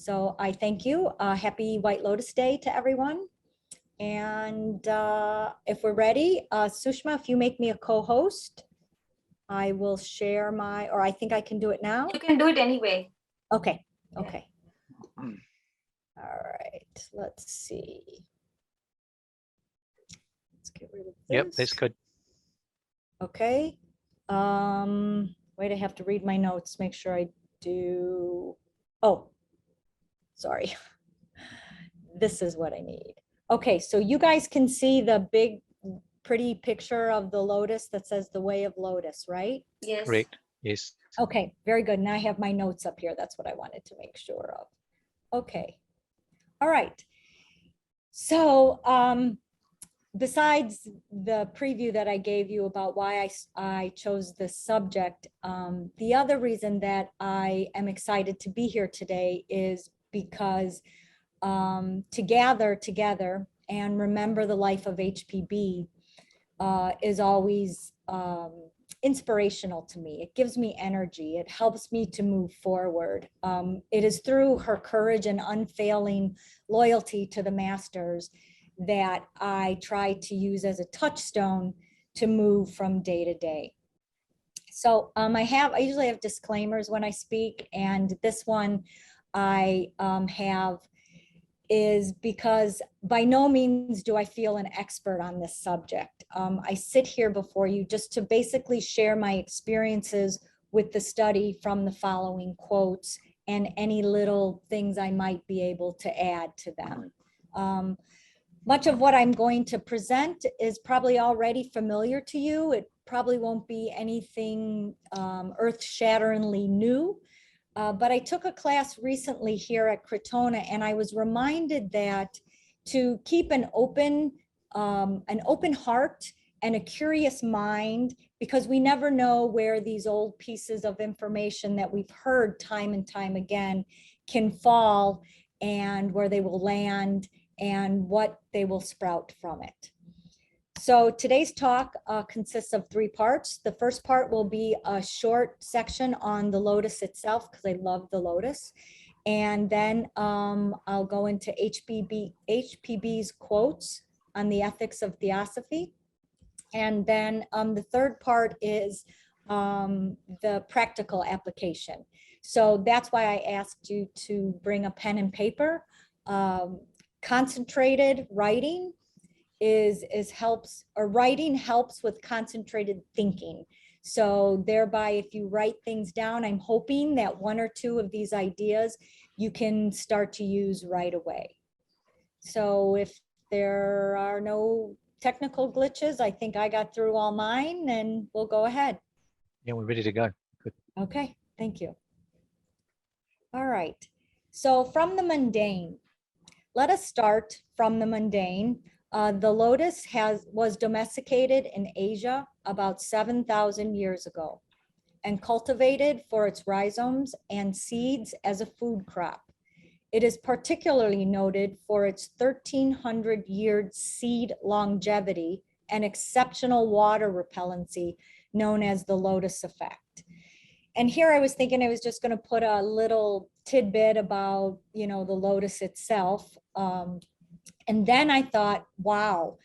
So I thank you. Happy White Lotus Day to everyone. And if we're ready, Sushma, if you make me a co-host, I will share my, or I think I can do it now. You can do it anyway. Okay, okay. All right, let's see. Let's get rid of this. Yep, that's good. Okay. Wait, I have to read my notes, make sure I do. Oh, sorry. This is what I need. Okay, so you guys can see the big, pretty picture of the lotus that says the way of Lotus, right? Yes. Correct. Yes. Okay, very good. Now I have my notes up here. That's what I wanted to make sure of. Okay. All right. So besides the preview that I gave you about why I chose this subject, the other reason that I am excited to be here today is because to gather together and remember the life of HPB is always inspirational to me. It gives me energy. It helps me to move forward. It is through her courage and unfailing loyalty to the masters that I try to use as a touchstone to move from day to day. So I usually have disclaimers when I speak, and this one I have is because by no means do I feel an expert on this subject. I sit here before you just to basically share my experiences with the study from the following quotes and any little things I might be able to add to them. Much of what I'm going to present is probably already familiar to you. It probably won't be anything earth-shatteringly new. But I took a class recently here at Crotona, and I was reminded that to keep an open heart and a curious mind, because we never know where these old pieces of information that we've heard time and time again can fall, and where they will land and what they will sprout from it. So today's talk consists of 3 parts. The first part will be a short section on the lotus itself, because I love the lotus. And then I'll go into HPB's quotes on the ethics of Theosophy. And then the third part is the practical application. So that's why I asked you to bring a pen and paper. Concentrated writing writing helps with concentrated thinking. So thereby, if you write things down, I'm hoping that 1 or 2 of these ideas you can start to use right away. So if there are no technical glitches, I think I got through all mine, and we'll go ahead. Yeah, we're ready to go. Good. Okay, thank you. All right, so from the mundane, let us start from the mundane. The lotus was domesticated in Asia about 7,000 years ago and cultivated for its rhizomes and seeds as a food crop. It is particularly noted for its 1,300-year seed longevity and exceptional water repellency, known as the lotus effect. And here I was thinking I was just going to put a little tidbit about, the lotus itself. And then I thought, wow,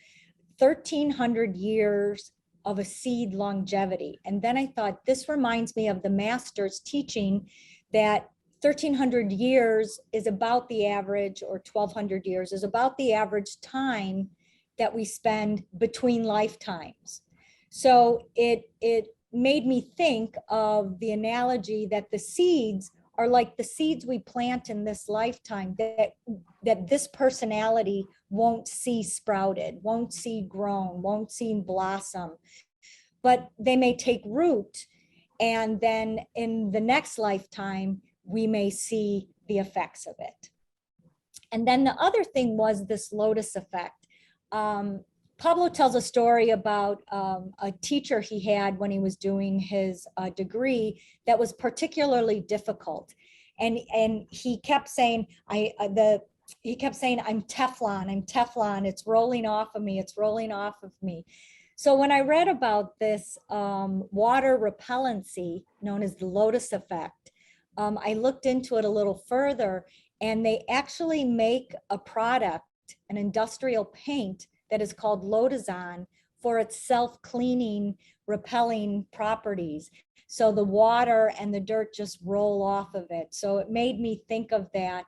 1,300 years of a seed longevity. And then I thought, this reminds me of the master's teaching that 1,300 years is about the average, or 1,200 years is about the average time that we spend between lifetimes. So it made me think of the analogy that the seeds are like the seeds we plant in this lifetime that this personality won't see sprouted, won't see grown, won't see blossom, but they may take root, and then in the next lifetime, we may see the effects of it. And then the other thing was this lotus effect. Pablo tells a story about a teacher he had when he was doing his degree that was particularly difficult. And he kept saying, I'm Teflon, it's rolling off of me, it's rolling off of me. So when I read about this water repellency known as the lotus effect, I looked into it a little further, And they actually make a product, an industrial paint that is called Lotus for its self-cleaning, repelling properties. So the water and the dirt just roll off of it. So it made me think of that.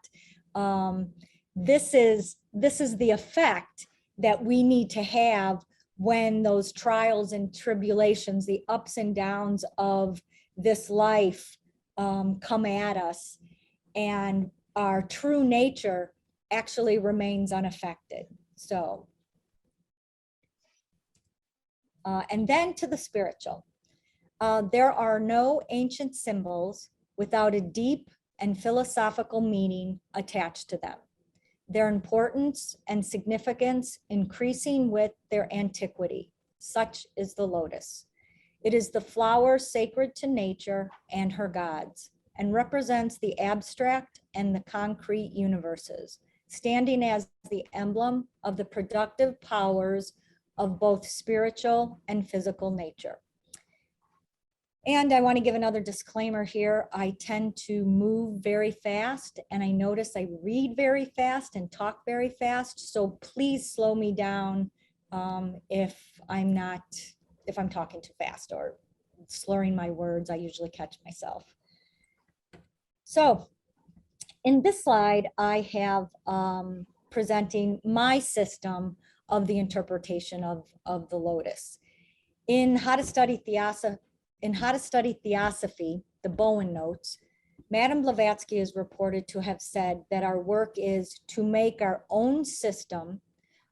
This is the effect that we need to have when those trials and tribulations, the ups and downs of this life come at us, and our true nature actually remains unaffected. So, and then to the spiritual. There are no ancient symbols without a deep and philosophical meaning attached to them. Their importance and significance increasing with their antiquity. Such is the lotus. It is the flower sacred to nature and her gods, and represents the abstract and the concrete universes, standing as the emblem of the productive powers of both spiritual and physical nature. And I want to give another disclaimer here. I tend to move very fast, and I notice I read very fast and talk very fast. So please slow me down if I'm talking too fast or slurring my words. I usually catch myself. So in this slide, I have presenting my system of the interpretation of the lotus. In How to Study Theosophy, the Bowen Notes, Madame Blavatsky is reported to have said that our work is to make our own system,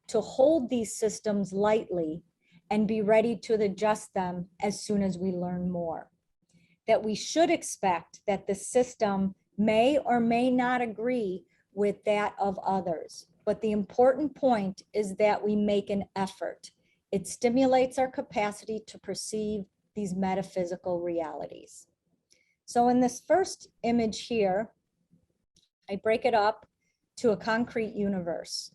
to hold these systems lightly, and be ready to adjust them as soon as we learn more. That we should expect that the system may or may not agree with that of others. But the important point is that we make an effort. It stimulates our capacity to perceive these metaphysical realities. So in this first image here, I break it up to a concrete universe.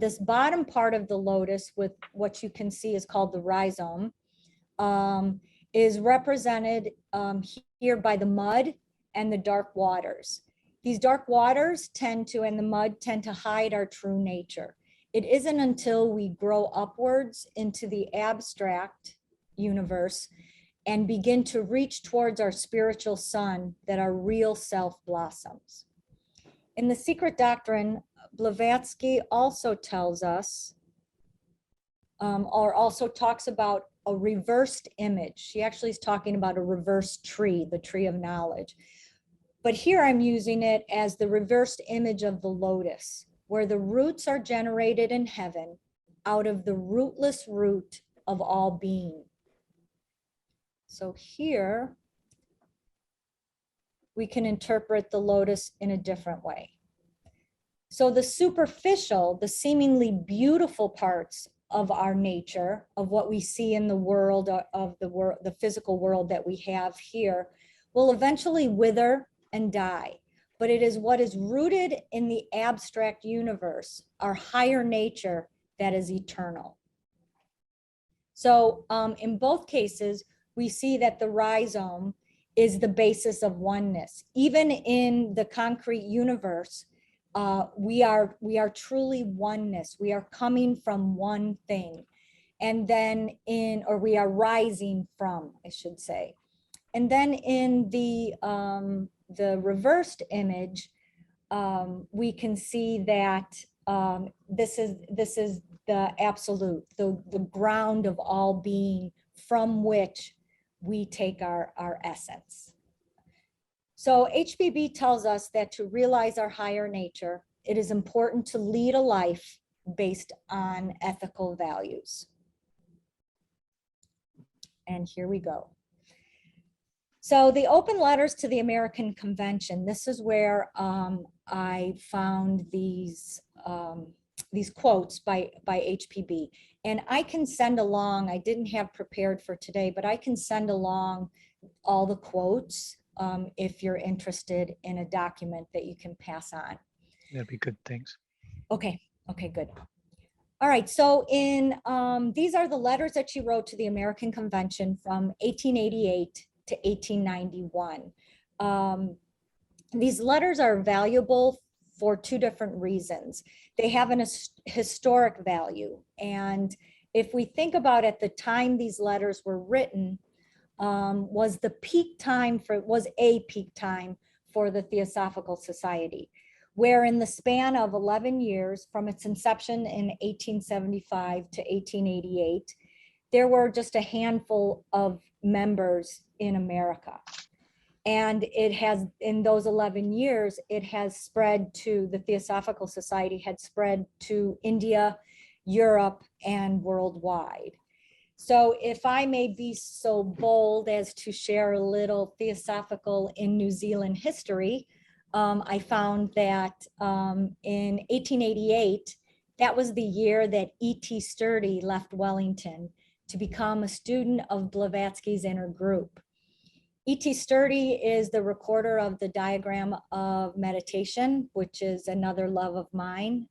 This bottom part of the lotus, with what you can see is called the rhizome, is represented here by the mud and the dark waters. These dark waters and the mud tend to hide our true nature. It isn't until we grow upwards into the abstract universe and begin to reach towards our spiritual sun that our real self blossoms. In The Secret Doctrine, Blavatsky also tells us, or also talks about a reversed image. She actually is talking about a reversed tree, the tree of knowledge. But here I'm using it as the reversed image of the lotus, where the roots are generated in heaven out of the rootless root of all being. So here we can interpret the lotus in a different way. So the superficial, the seemingly beautiful parts of our nature, of what we see in the world, of the physical world that we have here, will eventually wither and die. But it is what is rooted in the abstract universe, our higher nature, that is eternal. So in both cases, we see that the rhizome is the basis of oneness. Even in the concrete universe, we are truly oneness. We are coming from one thing. And then we are rising from, I should say. And then in the reversed image, we can see that this is the absolute, the ground of all being, from which we take our essence. So HPB tells us that to realize our higher nature, it is important to lead a life based on ethical values. And here we go. So the open letters to the American Convention, this is where I found these quotes by HPB. And I can send along, I didn't have prepared for today, but I can send along all the quotes if you're interested in a document that you can pass on. That'd be good, thanks. Okay, good. All right, so these are the letters that she wrote to the American Convention from 1888 to 1891. These letters are valuable for two different reasons. They have an historic value. And if we think about at the time these letters were written, was a peak time for the Theosophical Society, where in the span of 11 years, from its inception in 1875 to 1888, there were just a handful of members in America. And it has, in those 11 years, it has spread to, the Theosophical Society had spread to India, Europe, and worldwide. So if I may be so bold as to share a little Theosophical in New Zealand history, I found that in 1888, that was the year that E.T. Sturdy left Wellington to become a student of Blavatsky's inner group. E.T. Sturdy is the recorder of the diagram of meditation, which is another love of mine.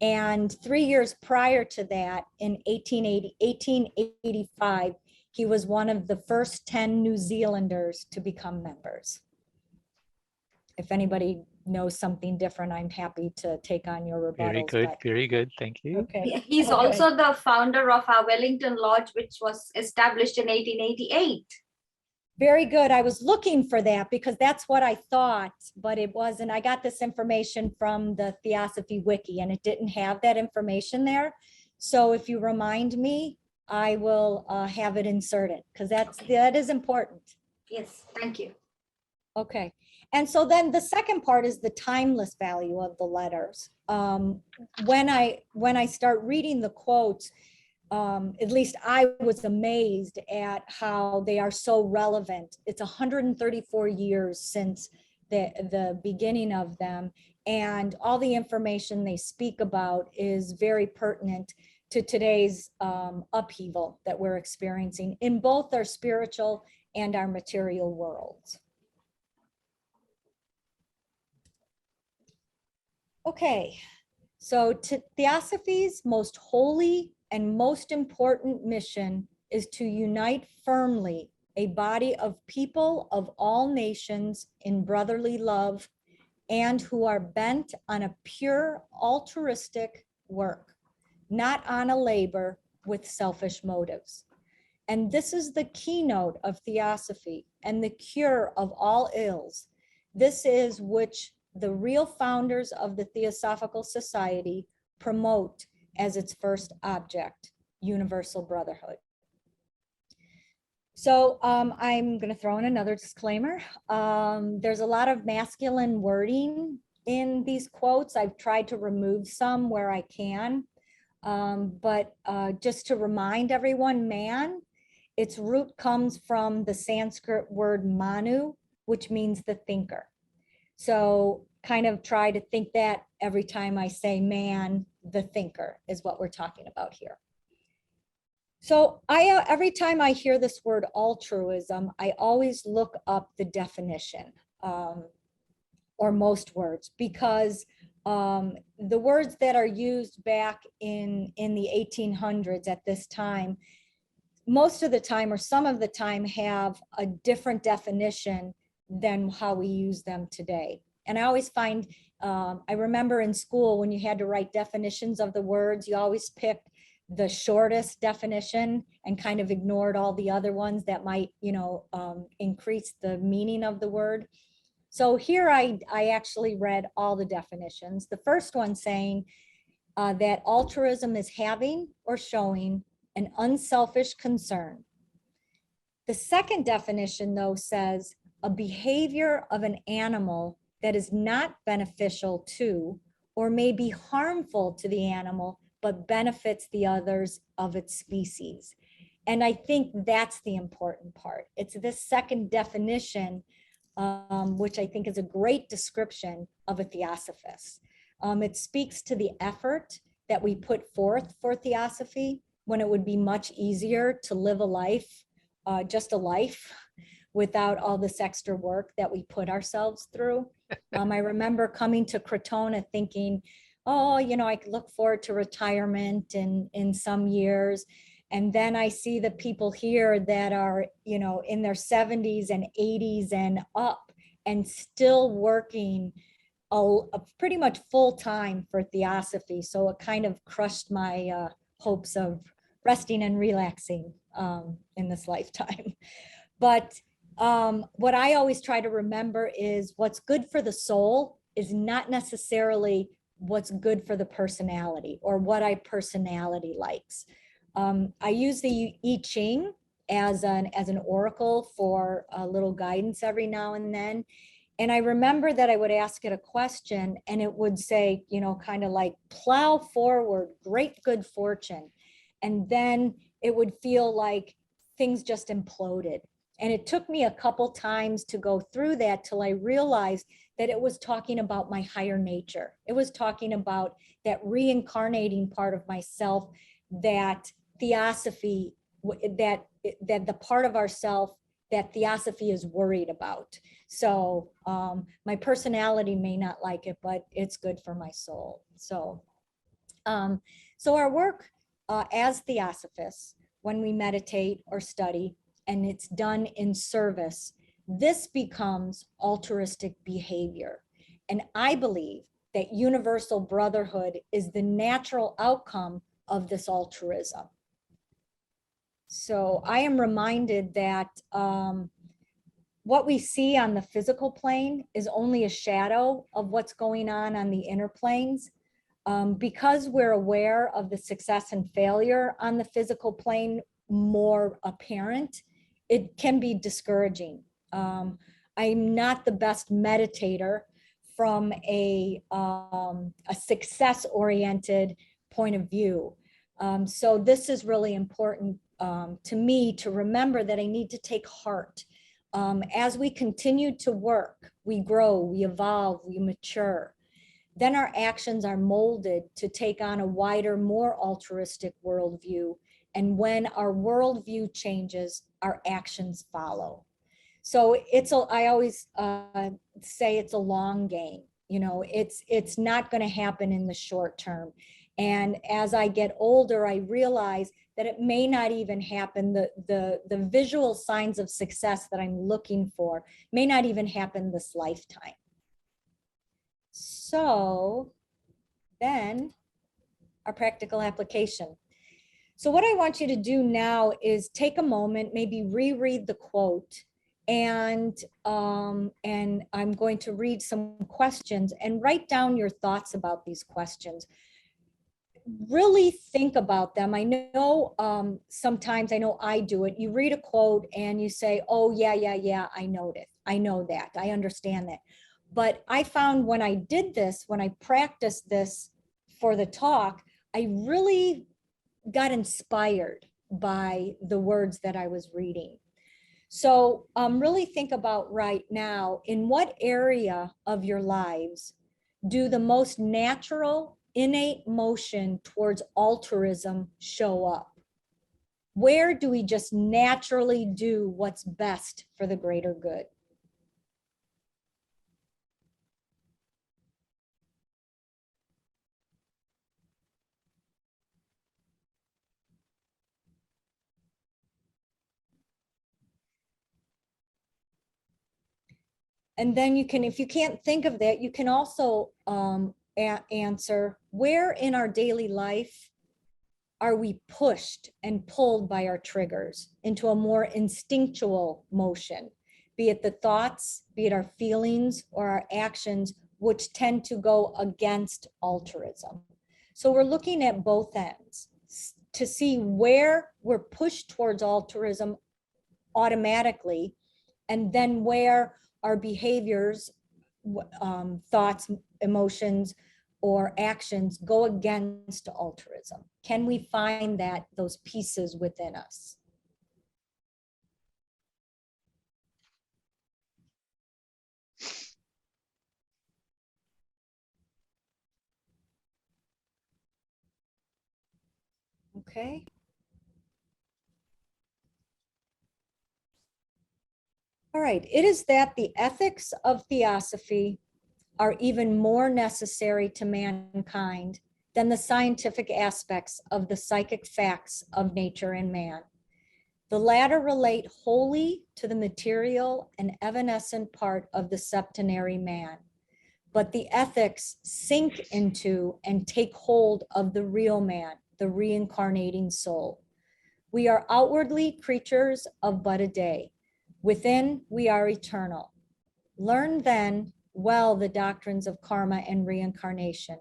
And 3 years prior to that, in 1885, he was one of the first 10 New Zealanders to become members. If anybody knows something different, I'm happy to take on your rebuttals. Very good, very good. Thank you. Okay. He's also the founder of our Wellington Lodge, which was established in 1888. Very good. I was looking for that because that's what I thought, but it wasn't. I got this information from the Theosophy Wiki and it didn't have that information there. So if you remind me, I will have it inserted because that is important. Yes, thank you. Okay. And so then the second part is the timeless value of the letters. When I start reading the quotes, at least I was amazed at how they are so relevant. It's 134 years since the beginning of them, and all the information they speak about is very pertinent to today's upheaval that we're experiencing in both our spiritual and our material worlds. Okay, so Theosophy's most holy and most important mission is to unite firmly a body of people of all nations in brotherly love and who are bent on a pure altruistic work, not on a labor with selfish motives. And this is the keynote of Theosophy and the cure of all ills. This is which the real founders of the Theosophical Society promote as its first object, universal brotherhood. So I'm going to throw in another disclaimer. There's a lot of masculine wording in these quotes. I've tried to remove some where I can, but just to remind everyone, man, its root comes from the Sanskrit word manu, which means the thinker. So kind of try to think that every time I say man, the thinker is what we're talking about here. So every time I hear this word altruism, I always look up the definition, or most words, because the words that are used back in the 1800s at this time, most of the time or some of the time have a different definition than how we use them today. And I always find, I remember in school when you had to write definitions of the words, you always picked the shortest definition and kind of ignored all the other ones that might, increase the meaning of the word. So here I actually read all the definitions. The first one saying that altruism is having or showing an unselfish concern. The second definition, though, says a behavior of an animal that is not beneficial to or may be harmful to the animal, but benefits the others of its species. And I think that's the important part. It's this second definition, which I think is a great description of a theosophist. It speaks to the effort that we put forth for theosophy when it would be much easier to live a life, just a life, without all this extra work that we put ourselves through. I remember coming to Crotona thinking, oh, I could look forward to retirement in some years. And then I see the people here that are, in their 70s and 80s and up and still working a pretty much full time for Theosophy. So it kind of crushed my hopes of resting and relaxing in this lifetime. But what I always try to remember is what's good for the soul is not necessarily what's good for the personality or what I personality likes. I use the I Ching as an oracle for a little guidance every now and then. And I remember that I would ask it a question and it would say, you know, kind of like plow forward, great good fortune. And then it would feel like things just imploded. And it took me a couple times to go through that till I realized that it was talking about my higher nature. It was talking about that reincarnating part of myself, that Theosophy, that the part of ourself that Theosophy is worried about. So my personality may not like it, but it's good for my soul. So our work as Theosophists, when we meditate or study, and it's done in service, this becomes altruistic behavior. And I believe that universal brotherhood is the natural outcome of this altruism. So I am reminded that what we see on the physical plane is only a shadow of what's going on the inner planes. Because we're aware of the success and failure on the physical plane more apparent, it can be discouraging. I'm not the best meditator from a success-oriented point of view. So this is really important to me to remember that I need to take heart. As we continue to work, we grow, we evolve, we mature. Then our actions are molded to take on a wider, more altruistic worldview. And when our worldview changes, our actions follow. So I always say it's a long game. You know, it's not going to happen in the short term. And as I get older, I realize that it may not even happen. The visual signs of success that I'm looking for may not even happen this lifetime. So then our practical application. So what I want you to do now is take a moment, maybe reread the quote, and I'm going to read some questions and write down your thoughts about these questions. Really think about them. I know sometimes, I know I do it. You read a quote and you say, oh yeah, I know that, I understand that. But I found when I did this, when I practiced this for the talk, I really got inspired by the words that I was reading. So really think about right now, in what area of your lives do the most natural, innate motion towards altruism show up? Where do we just naturally do what's best for the greater good? And then you can, if you can't think of that, you can also answer, where in our daily life are we pushed and pulled by our triggers into a more instinctual motion, be it the thoughts, be it our feelings or our actions, which tend to go against altruism. So we're looking at both ends to see where we're pushed towards altruism automatically, and then where our behaviors, thoughts, emotions, or actions go against altruism. Can we find those pieces within us? Okay. All right, it is that the ethics of Theosophy are even more necessary to mankind than the scientific aspects of the psychic facts of nature and man. The latter relate wholly to the material and evanescent part of the septenary man. but the ethics sink into and take hold of the real man, the reincarnating soul. We are outwardly creatures of but a day. Within, we are eternal. Learn then well the doctrines of karma and reincarnation,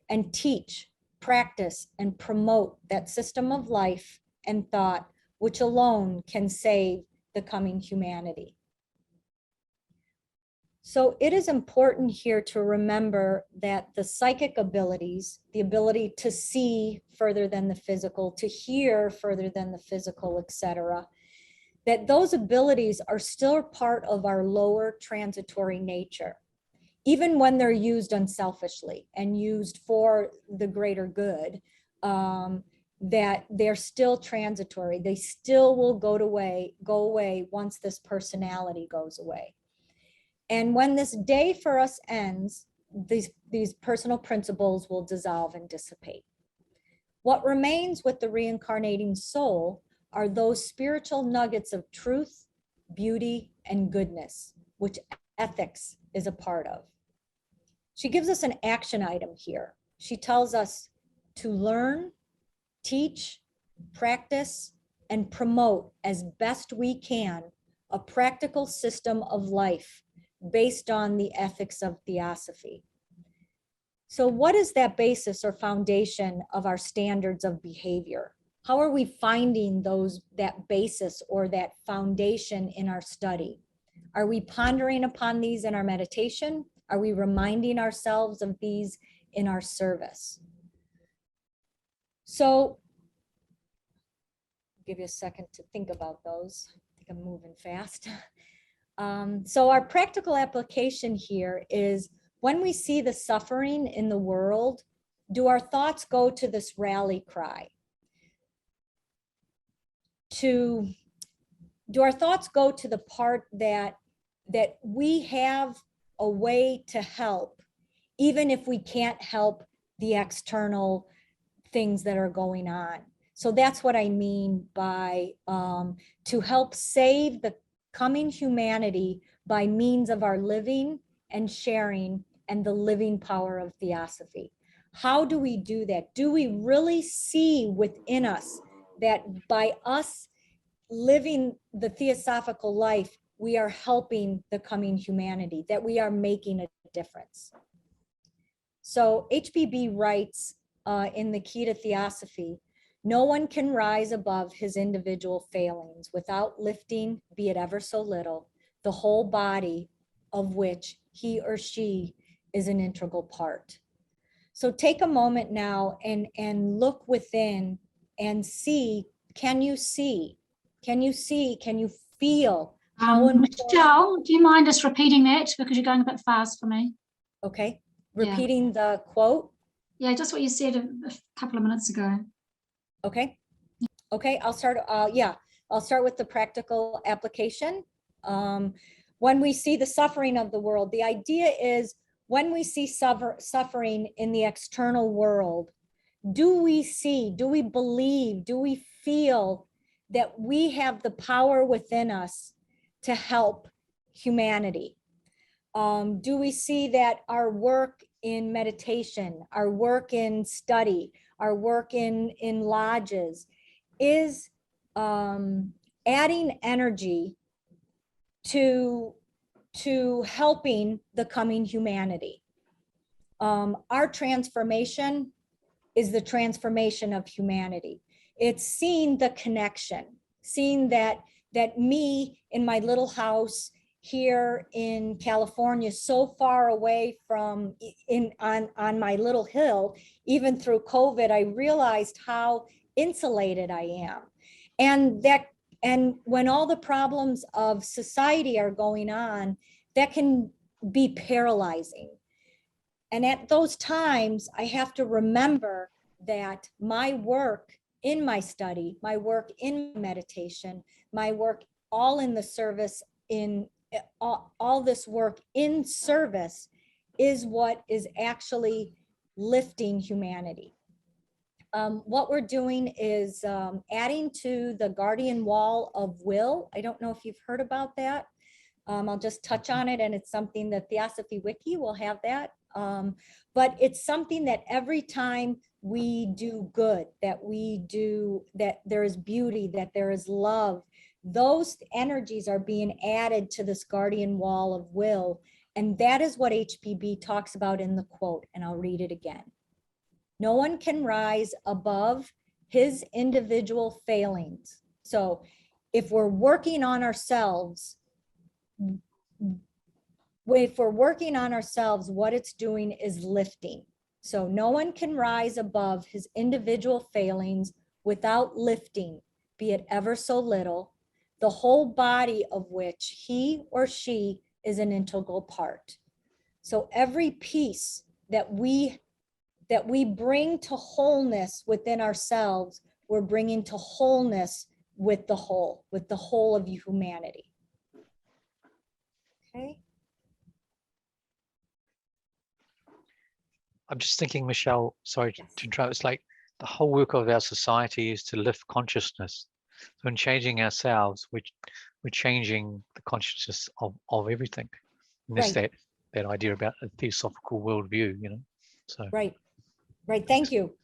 and teach, practice, and promote that system of life and thought which alone can save the coming humanity. So it is important here to remember that the psychic abilities, the ability to see further than the physical, to hear further than the physical, etc., that those abilities are still part of our lower transitory nature, even when they're used unselfishly and used for the greater good, that they're still transitory. They still will go away once this personality goes away. And when this day for us ends, these personal principles will dissolve and dissipate. What remains with the reincarnating soul are those spiritual nuggets of truth, beauty, and goodness, which ethics is a part of. She gives us an action item here. She tells us to learn, teach, practice, and promote as best we can a practical system of life based on the ethics of Theosophy. So what is that basis or foundation of our standards of behavior? How are we finding that basis or that foundation in our study? Are we pondering upon these in our meditation? Are we reminding ourselves of these in our service? So I'll give you a second to think about those. I think I'm moving fast. So our practical application here is, when we see the suffering in the world, do our thoughts go to this rally cry? Do our thoughts go to the part that we have a way to help, even if we can't help the external things that are going on? So that's what I mean by to help save the coming humanity by means of our living and sharing and the living power of Theosophy. How do we do that? Do we really see within us that by us living the theosophical life, we are helping the coming humanity, that we are making a difference? So HPB writes in the Key to Theosophy, no one can rise above his individual failings without lifting, be it ever so little, the whole body of which he or she is an integral part. So take a moment now and look within and see, can you see? Can you see? Can you feel? Michelle, do you mind just repeating that, because you're going a bit fast for me? Okay, repeating the quote. Yeah, just what you said a couple of minutes ago. Okay, I'll start. I'll start with the practical application. When we see the suffering of the world, the idea is, when we see suffering in the external world, do we see, do we believe, do we feel that we have the power within us to help humanity? Do we see that our work in meditation, our work in study, our work in lodges is adding energy to helping the coming humanity? Our transformation is the transformation of humanity. It's seeing the connection, seeing that me in my little house here in California, so far away from on my little hill, even through COVID, I realized how insulated I am. And when all the problems of society are going on, that can be paralyzing. And at those times, I have to remember that my work in my study, my work in meditation, my work all in the service, in all this work in service is what is actually lifting humanity. What we're doing is adding to the guardian wall of will. I don't know if you've heard about that. I'll just touch on it, and it's something that Theosophy Wiki will have that But it's something that every time we do good, that there is beauty, that there is love, those energies are being added to this guardian wall of will. And that is what HPB talks about in the quote, and I'll read it again. No one can rise above his individual failings. So if we're working on ourselves, what it's doing is lifting. So no one can rise above his individual failings without lifting, be it ever so little, the whole body of which he or she is an integral part. So every piece that we bring to wholeness within ourselves, we're bringing to wholeness with the whole of humanity. Okay. I'm just thinking, Michelle, sorry Yes. to interrupt, it's like the whole work of our society is to lift consciousness. So in changing ourselves, we're changing the consciousness of everything. And that's Right. that idea about a theosophical worldview, So Right. Thank you.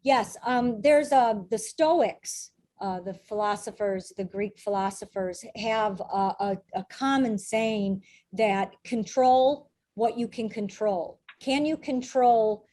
Yes. There's the Stoics, the philosophers, the Greek philosophers have a common saying that control what you can control. Can you control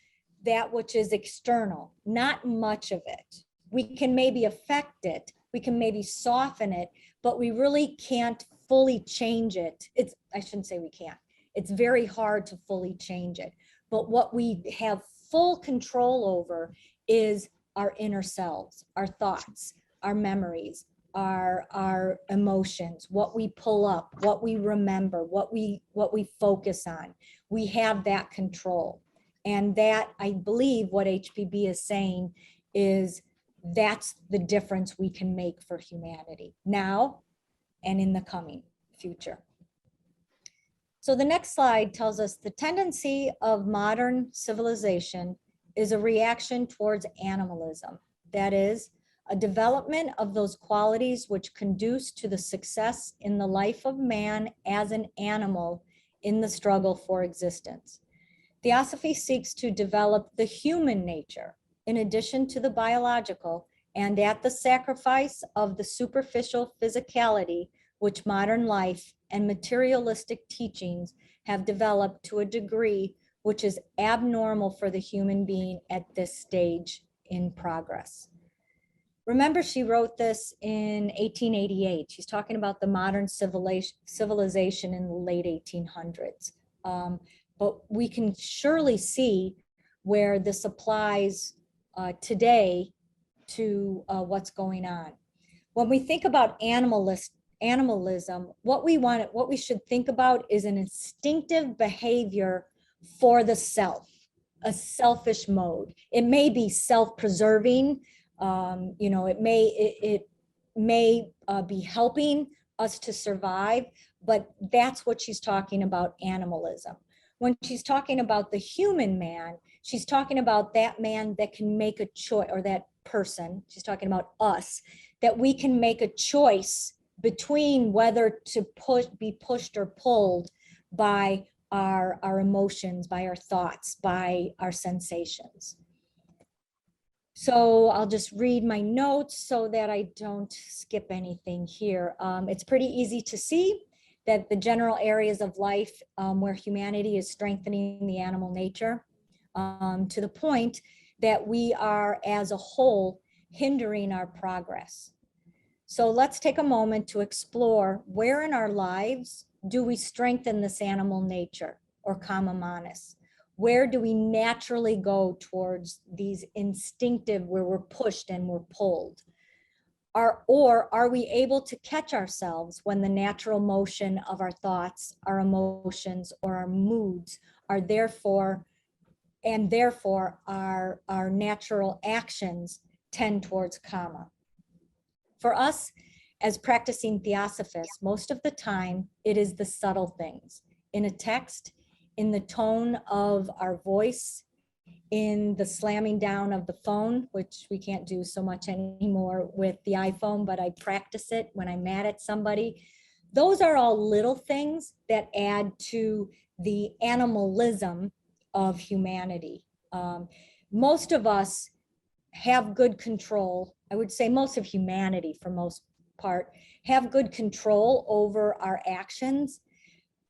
that which is external? Not much of it. We can maybe affect it. We can maybe soften it, but we really can't fully change it. I shouldn't say we can't. It's very hard to fully change it. But what we have full control over is our inner selves, our thoughts, our memories, our emotions, what we pull up, what we remember, what we focus on. We have that control. And that, I believe what HPB is saying is that's the difference we can make for humanity now and in the coming future. So the next slide tells us the tendency of modern civilization is a reaction towards animalism. That is, a development of those qualities which conduce to the success in the life of man as an animal in the struggle for existence. Theosophy seeks to develop the human nature in addition to the biological, and at the sacrifice of the superficial physicality which modern life and materialistic teachings have developed to a degree which is abnormal for the human being at this stage in progress. Remember, she wrote this in 1888. She's talking about the modern civilization in the late 1800s. But we can surely see where this applies today to what's going on. When we think about animalism, what we should think about is an instinctive behavior for the self, a selfish mode. It may be self-preserving, it may be helping us to survive, but that's what she's talking about, animalism. When she's talking about the human man, she's talking about that man that can make a choice, or that person, she's talking about us, that we can make a choice between whether to be pushed or pulled by our emotions, by our thoughts, by our sensations. So I'll just read my notes so that I don't skip anything here. It's pretty easy to see that the general areas of life where humanity is strengthening the animal nature to the point that we are as a whole hindering our progress. So let's take a moment to explore where in our lives do we strengthen this animal nature, or kama manas? Where do we naturally go towards these instinctive, where we're pushed and we're pulled? Or are we able to catch ourselves when the natural motion of our thoughts, our emotions, or our moods are therefore our natural actions tend towards kama? For us, as practicing theosophists, most of the time, it is the subtle things in a text, in the tone of our voice, in the slamming down of the phone, which we can't do so much anymore with the iPhone, but I practice it when I'm mad at somebody. Those are all little things that add to the animalism of humanity. Most of us have good control. I would say most of humanity, for most part, have good control over our actions,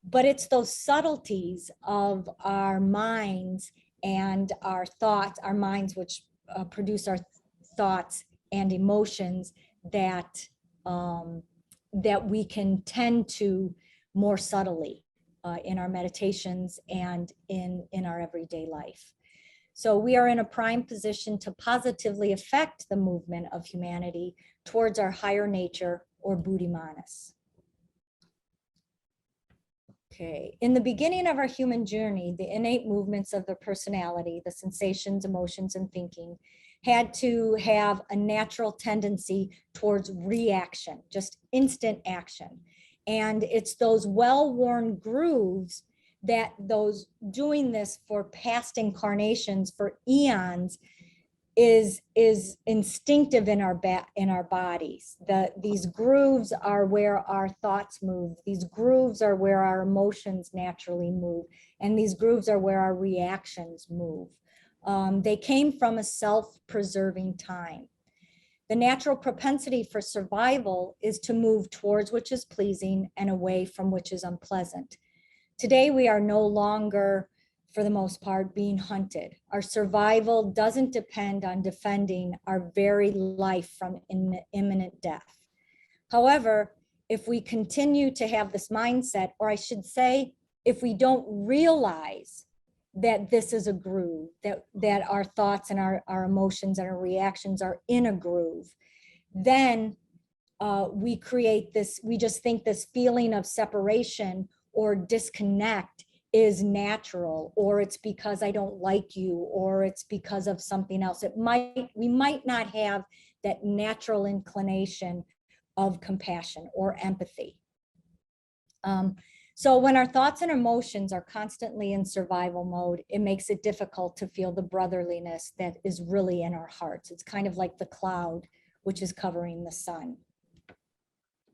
but it's those subtleties of our minds and our thoughts, our minds, which produce our thoughts and emotions, that that we can tend to more subtly in our meditations and in our everyday life. So we are in a prime position to positively affect the movement of humanity towards our higher nature, or Buddhimanas. Okay, in the beginning of our human journey, the innate movements of the personality, the sensations, emotions, and thinking, had to have a natural tendency towards reaction, just instant action. And it's those well-worn grooves that those doing this for past incarnations, for eons, is instinctive in our bodies. These grooves are where our thoughts move. These grooves are where our emotions naturally move. And these grooves are where our reactions move. They came from a self-preserving time. The natural propensity for survival is to move towards which is pleasing and away from which is unpleasant. Today, we are no longer, for the most part, being hunted. Our survival doesn't depend on defending our very life from imminent death. However, if we continue to have this mindset, or I should say, if we don't realize that this is a groove, that our thoughts and our emotions and our reactions are in a groove, then we create this, we just think this feeling of separation or disconnect is natural, or it's because I don't like you, or it's because of something else. We might not have that natural inclination of compassion or empathy. So when our thoughts and emotions are constantly in survival mode, it makes it difficult to feel the brotherliness that is really in our hearts. It's kind of like the cloud which is covering the sun.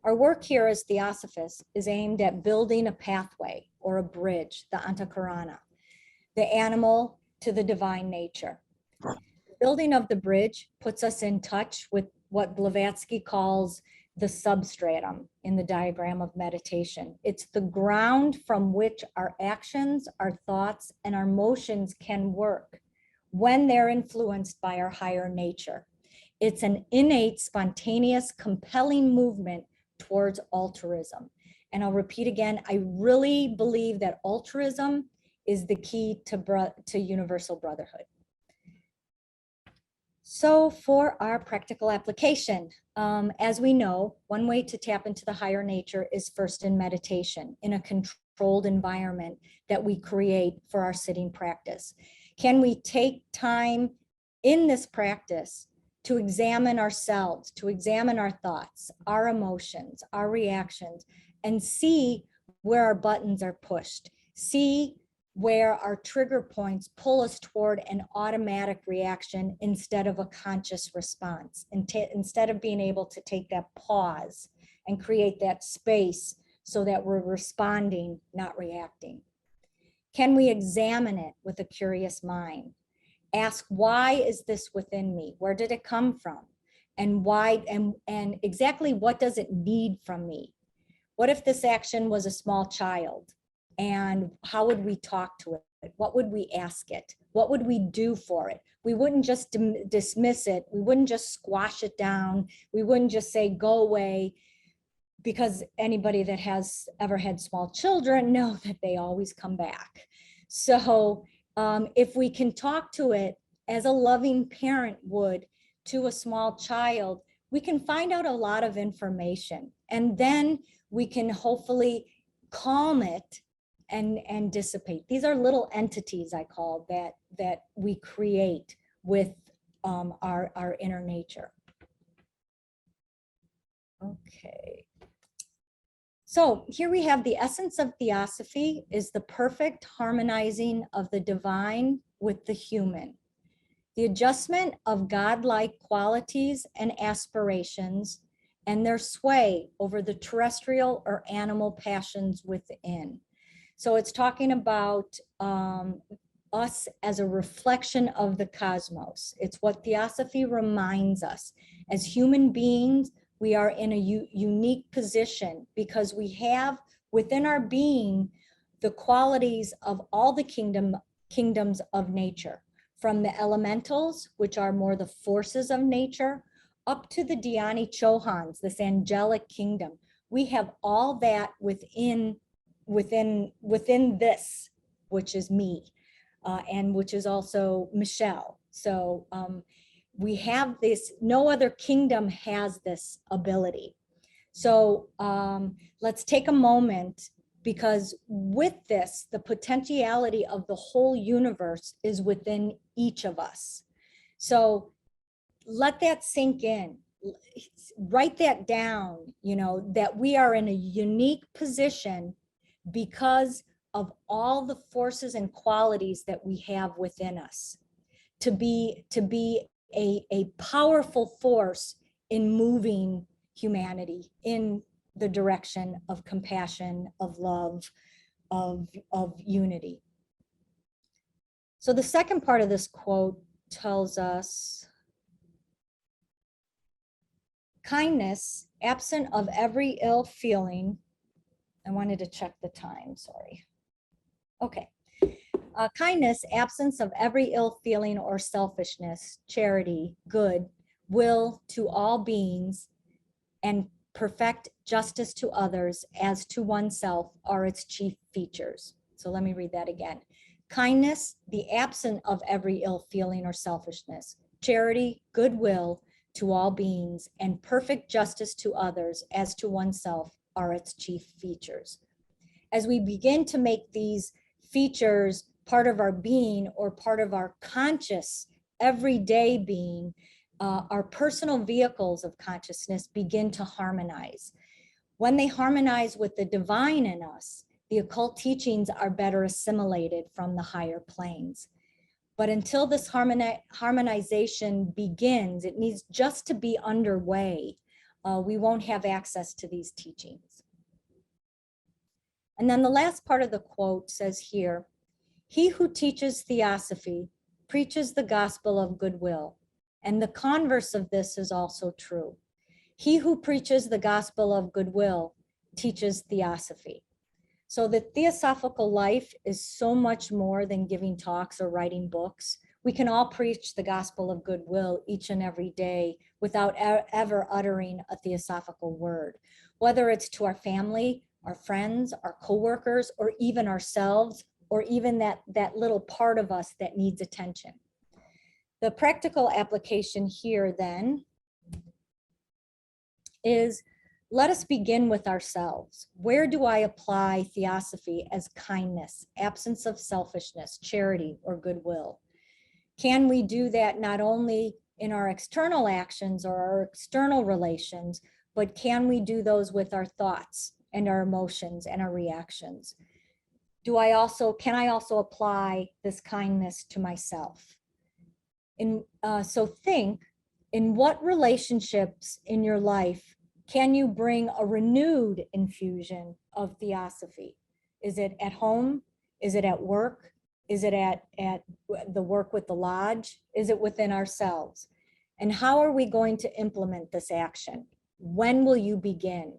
Our work here as Theosophists is aimed at building a pathway or a bridge, the Antakarana, the animal to the divine nature. The building of the bridge puts us in touch with what Blavatsky calls the substratum in the diagram of meditation. It's the ground from which our actions, our thoughts, and our emotions can work when they're influenced by our higher nature. It's an innate, spontaneous, compelling movement towards altruism. And I'll repeat again, I really believe that altruism is the key to universal brotherhood. So for our practical application, as we know, one way to tap into the higher nature is first in meditation, in a controlled environment that we create for our sitting practice. Can we take time in this practice to examine ourselves, to examine our thoughts, our emotions, our reactions, and see where our buttons are pushed, see where our trigger points pull us toward an automatic reaction instead of a conscious response, and instead of being able to take that pause and create that space so that we're responding, not reacting. Can we examine it with a curious mind? Ask, why is this within me? Where did it come from? And why, and exactly what does it need from me? What if this action was a small child? And how would we talk to it? What would we ask it? What would we do for it? We wouldn't just dismiss it. We wouldn't just squash it down. We wouldn't just say, go away, because anybody that has ever had small children know that they always come back. So if we can talk to it as a loving parent would to a small child, we can find out a lot of information, and then we can hopefully calm it and dissipate. These are little entities, I call, that we create with our inner nature. Okay. So here we have the essence of Theosophy is the perfect harmonizing of the divine with the human. The adjustment of godlike qualities and aspirations and their sway over the terrestrial or animal passions within. So it's talking about us as a reflection of the cosmos. It's what Theosophy reminds us. As human beings, we are in a unique position because we have within our being the qualities of all the kingdoms of nature, from the elementals, which are more the forces of nature, up to the Dhyani Chohans, this angelic kingdom. We have all that within this, which is me, and which is also Michele. So we have this, no other kingdom has this ability. So let's take a moment, because with this, the potentiality of the whole universe is within each of us. So let that sink in. Write that down, you know, that we are in a unique position because of all the forces and qualities that we have within us to be a powerful force in moving humanity in the direction of compassion, of love, of unity. So the second part of this quote tells us, kindness, absent of every ill feeling. I wanted to check the time, sorry. Okay. Kindness, absence of every ill feeling or selfishness, charity, good, will to all beings, and perfect justice to others as to oneself are its chief features. So let me read that again. Kindness, the absence of every ill feeling or selfishness, charity, goodwill to all beings, and perfect justice to others as to oneself are its chief features. As we begin to make these features part of our being or part of our conscious everyday being, our personal vehicles of consciousness begin to harmonize. When they harmonize with the divine in us, the occult teachings are better assimilated from the higher planes. But until this harmonization begins, it needs just to be underway. We won't have access to these teachings. And then the last part of the quote says here, he who teaches Theosophy preaches the gospel of goodwill. And the converse of this is also true. He who preaches the gospel of goodwill teaches Theosophy. So the theosophical life is so much more than giving talks or writing books. We can all preach the gospel of goodwill each and every day without ever uttering a theosophical word, whether it's to our family, our friends, our coworkers, or even ourselves, or even that little part of us that needs attention. The practical application here then is, let us begin with ourselves. Where do I apply Theosophy as kindness, absence of selfishness, charity, or goodwill? Can we do that not only in our external actions or our external relations, but can we do those with our thoughts and our emotions and our reactions? Can I also apply this kindness to myself? So think, in what relationships in your life can you bring a renewed infusion of Theosophy? Is it at home? Is it at work? Is it at the work with the lodge? Is it within ourselves? And how are we going to implement this action? When will you begin?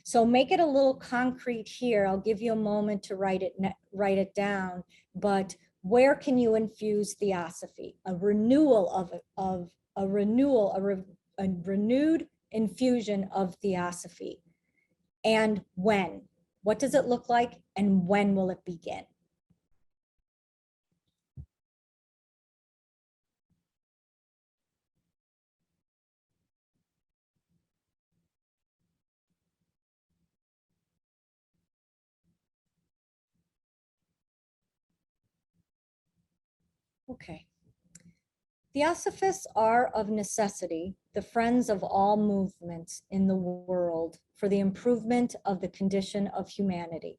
So make it a little concrete here. I'll give you a moment to write it down, but where can you infuse Theosophy? A renewed infusion of Theosophy. And when? What does it look like? And when will it begin? Okay. Theosophists are of necessity the friends of all movements in the world for the improvement of the condition of humanity.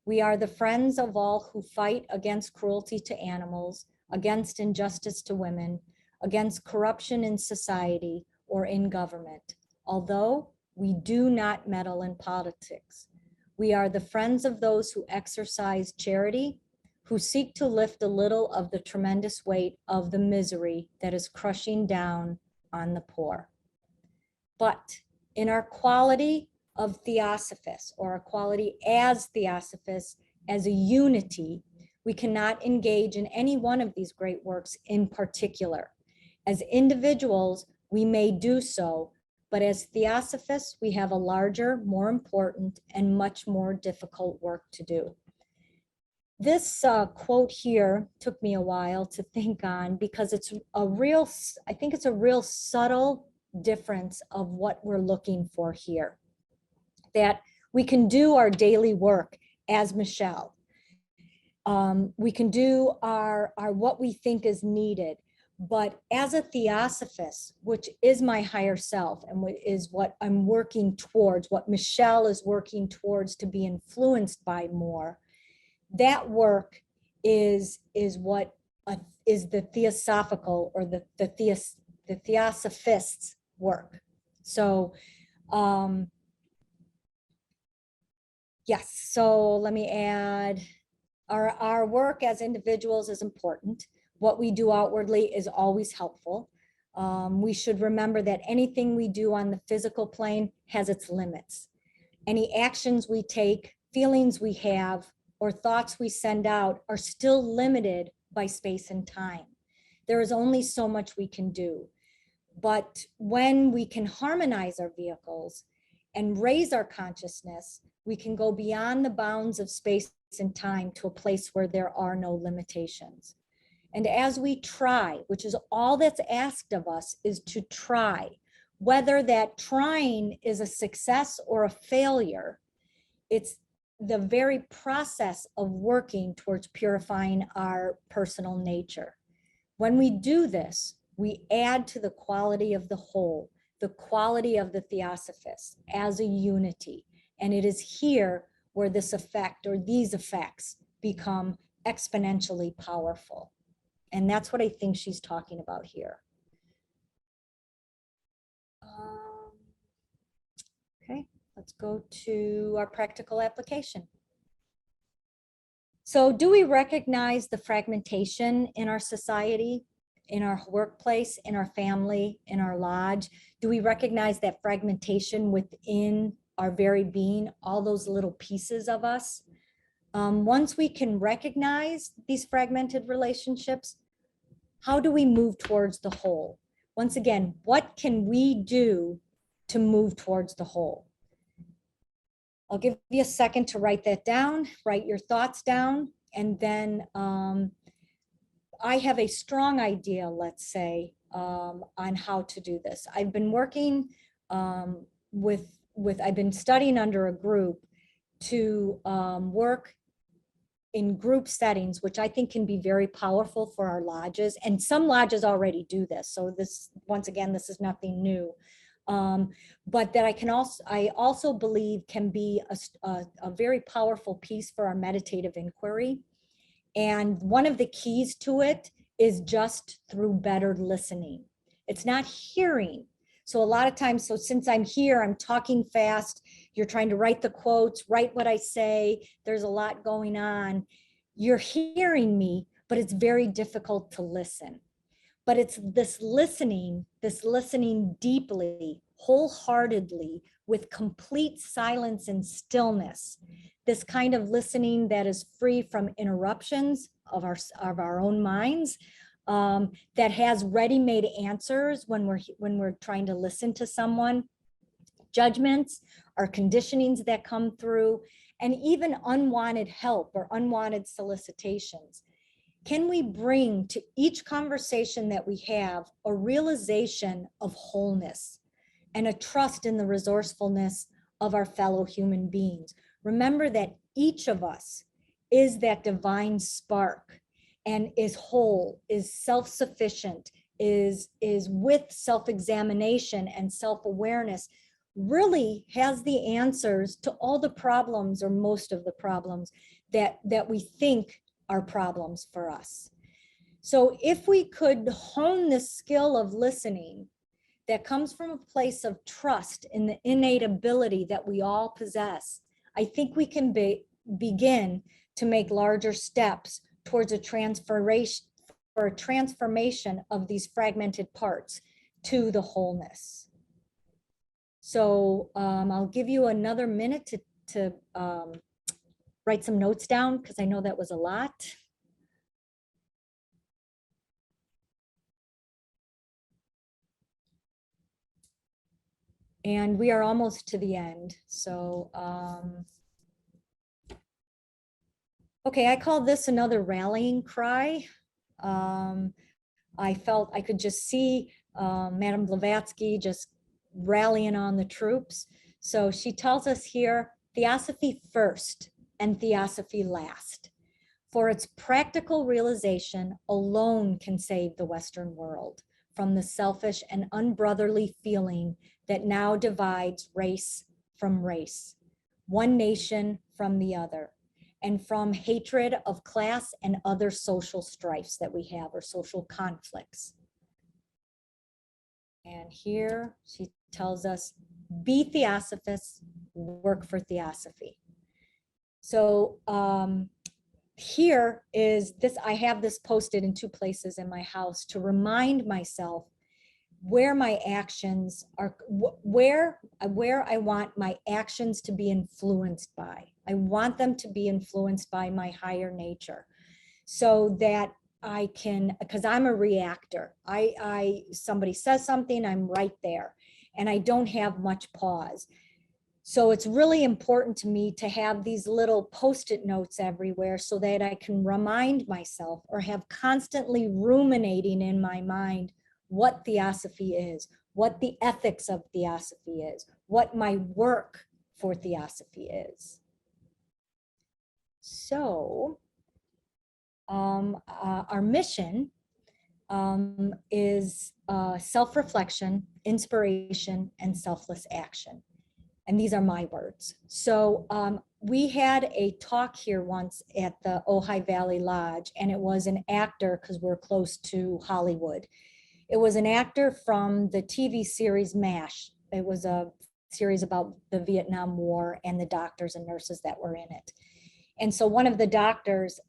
We are the friends of all who fight against cruelty to animals, against injustice to women, against corruption in society or in government. Although we do not meddle in politics, We are the friends of those who exercise charity, who seek to lift a little of the tremendous weight of the misery that is crushing down on the poor. But in our quality of Theosophists, or our quality as Theosophists, as a unity, we cannot engage in any one of these great works in particular. As individuals, we may do so, but as Theosophists, we have a larger, more important, and much more difficult work to do. This quote here took me a while to think on, because it's a real, I think it's a real subtle difference of what we're looking for here. That we can do our daily work as Michele. We can do our what we think is needed. But as a Theosophist, which is my higher self and is what I'm working towards, what Michele is working towards to be influenced by more, that work is what is the theosophical, or the Theosophists' work. So yes, so let me add, our work as individuals is important. What we do outwardly is always helpful. We should remember that anything we do on the physical plane has its limits. Any actions we take, feelings we have, or thoughts we send out are still limited by space and time. There is only so much we can do. But when we can harmonize our vehicles and raise our consciousness, we can go beyond the bounds of space and time to a place where there are no limitations. And as we try, which is all that's asked of us, is to try, whether that trying is a success or a failure, it's the very process of working towards purifying our personal nature. When we do this, we add to the quality of the whole, the quality of the Theosophists as a unity. And it is here where this effect, or these effects, become exponentially powerful. And that's what I think she's talking about here. Okay, let's go to our practical application. So do we recognize the fragmentation in our society, in our workplace, in our family, in our lodge? Do we recognize that fragmentation within our very being, all those little pieces of us? Once we can recognize these fragmented relationships, how do we move towards the whole? Once again, what can we do to move towards the whole? I'll give you a second to write that down, write your thoughts down, and then I have a strong idea, let's say, on how to do this. I've been working I've been studying under a group to work in group settings, which I think can be very powerful for our lodges. And some lodges already do this. So this, once again, this is nothing new. But that I also believe can be a very powerful piece for our meditative inquiry. And one of the keys to it is just through better listening. It's not hearing. So a lot of times, so since I'm here, I'm talking fast, you're trying to write the quotes, write what I say, there's a lot going on. You're hearing me, but it's very difficult to listen. But it's this listening deeply, wholeheartedly, with complete silence and stillness. This kind of listening that is free from interruptions of our own minds, that has ready-made answers when we're trying to listen to someone, judgments or conditionings that come through, and even unwanted help or unwanted solicitations. Can we bring to each conversation that we have a realization of wholeness and a trust in the resourcefulness of our fellow human beings? Remember that each of us is that divine spark and is whole, is self-sufficient, is with self-examination and self-awareness, really has the answers to all the problems, or most of the problems that we think are problems for us. So if we could hone the skill of listening that comes from a place of trust in the innate ability that we all possess I think we can begin to make larger steps towards a transformation of these fragmented parts to the wholeness. So I'll give you another minute to write some notes down, because I know that was a lot. And we are almost to the end. So, okay, I call this another rallying cry. I felt I could just see Madame Blavatsky just rallying on the troops. So she tells us here, Theosophy first and Theosophy last. For its practical realization alone can save the Western world from the selfish and unbrotherly feeling that now divides race from race, one nation from the other, and from hatred of class and other social strifes that we have, or social conflicts. And here she tells us, be Theosophists, work for Theosophy. So here is this, I have this posted in 2 places in my house to remind myself where my actions are, where I want my actions to be influenced by. I want them to be influenced by my higher nature, so that I can, because I'm a reactor. Somebody says something, I'm right there, and I don't have much pause. So it's really important to me to have these little Post-it notes everywhere so that I can remind myself, or have constantly ruminating in my mind, what Theosophy is, what the ethics of Theosophy is, what my work for Theosophy is. So our mission is self-reflection, inspiration, and selfless action. And these are my words. So we had a talk here once at the Ojai Valley Lodge, and it was an actor, because we're close to Hollywood. It was an actor from the TV series MASH. It was a series about the Vietnam War and the doctors and nurses that were in it. And so one of the doctors,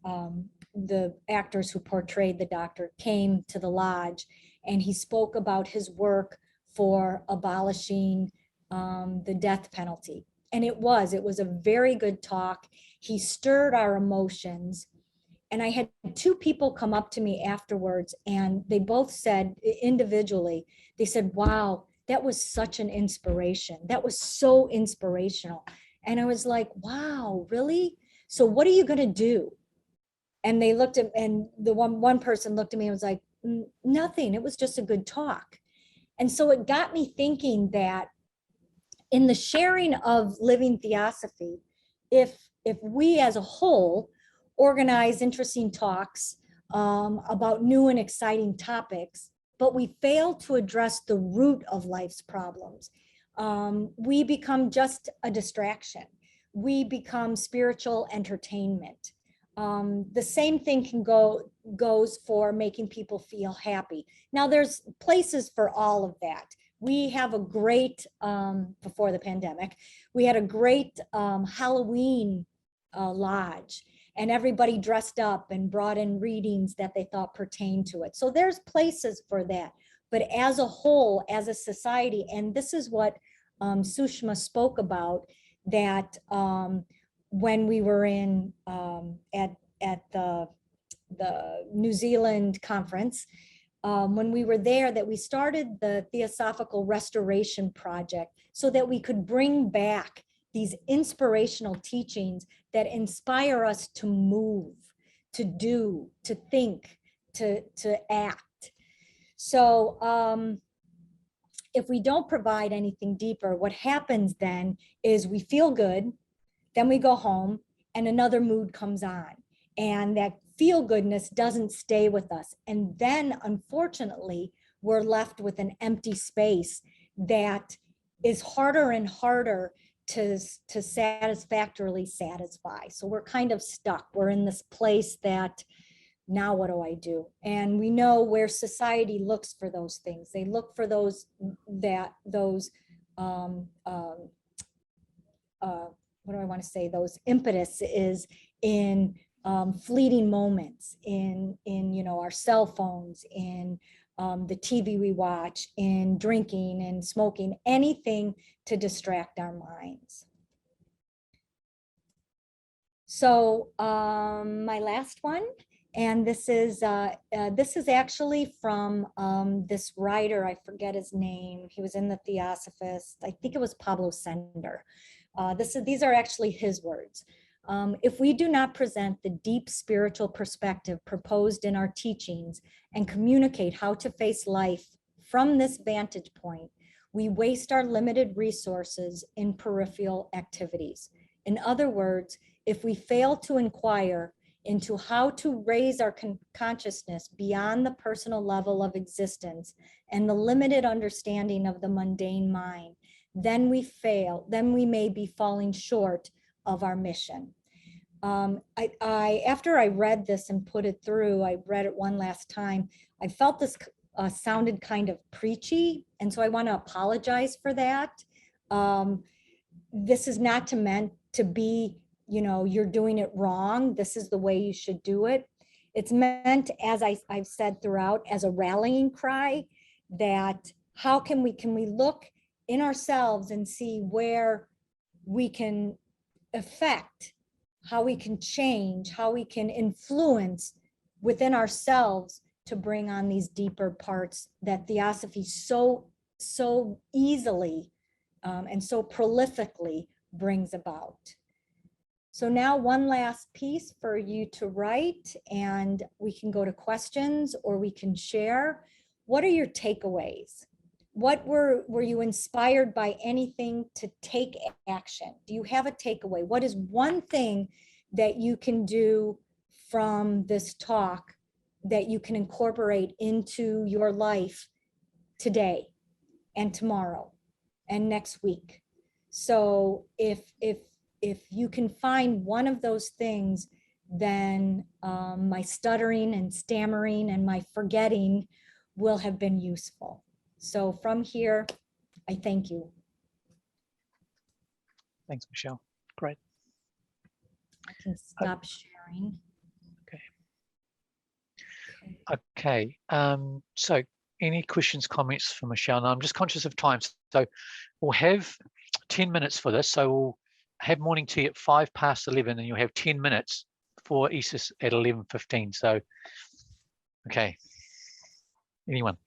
the actors who portrayed the doctor, came to the lodge, and he spoke about his work for abolishing the death penalty. And it was a very good talk. He stirred our emotions. And I had 2 people come up to me afterwards, and they both said individually, they said, wow, that was such an inspiration. That was so inspirational. And I was like, wow, really? So what are you going to do? And they looked at, and the one person looked at me and was like, nothing. It was just a good talk. And so it got me thinking that in the sharing of living Theosophy, if we as a whole organize interesting talks about new and exciting topics, but we fail to address the root of life's problems, we become just a distraction. We become spiritual entertainment. The same thing goes for making people feel happy. Now, there's places for all of that. We have a great, before the pandemic, we had a great Halloween lodge, and everybody dressed up and brought in readings that they thought pertained to it. So there's places for that. But as a whole, as a society, and this is what Sushma spoke about, that when we were in at the New Zealand conference, when we were there, that we started the Theosophical Restoration Project so that we could bring back these inspirational teachings that inspire us to move, to do, to think, to act. So if we don't provide anything deeper, what happens then is we feel good, then we go home and another mood comes on, and that feel goodness doesn't stay with us. And then unfortunately, we're left with an empty space that is harder and harder to satisfactorily satisfy. So we're kind of stuck. We're in this place that, now what do I do? And we know where society looks for those things. They look for those what do I want to say, those impetus is in fleeting moments, in our cell phones, in the TV we watch, in drinking and smoking, anything to distract our minds. So my last one, and this is actually from this writer, I forget his name. He was in the Theosophist. I think it was Pablo Sender. These are actually his words. If we do not present the deep spiritual perspective proposed in our teachings and communicate how to face life from this vantage point, we waste our limited resources in peripheral activities. In other words, if we fail to inquire into how to raise our consciousness beyond the personal level of existence and the limited understanding of the mundane mind, then we may be falling short of our mission. After I read this and put it through, I read it one last time, I felt this sounded kind of preachy, and so I want to apologize for that. This is not meant to be, you're doing it wrong, this is the way you should do it. It's meant, as I've said throughout, as a rallying cry that how can we look in ourselves and see where we can affect, how we can change, how we can influence within ourselves to bring on these deeper parts that Theosophy so easily and so prolifically brings about. So now one last piece for you to write, and we can go to questions or we can share. What are your takeaways? What were you inspired by anything to take action? Do you have a takeaway? What is one thing that you can do from this talk that you can incorporate into your life today and tomorrow and next week? So if you can find one of those things, then my stuttering and stammering and my forgetting will have been useful. So from here, I thank you. Thanks, Michelle. Great. I can stop sharing. Okay. So any questions, comments for Michelle? Now I'm just conscious of time. So we'll have 10 minutes for this. So we'll have morning tea at 11:05, and you'll have 10 minutes for ESIS at 11:15. So, okay. Anyone?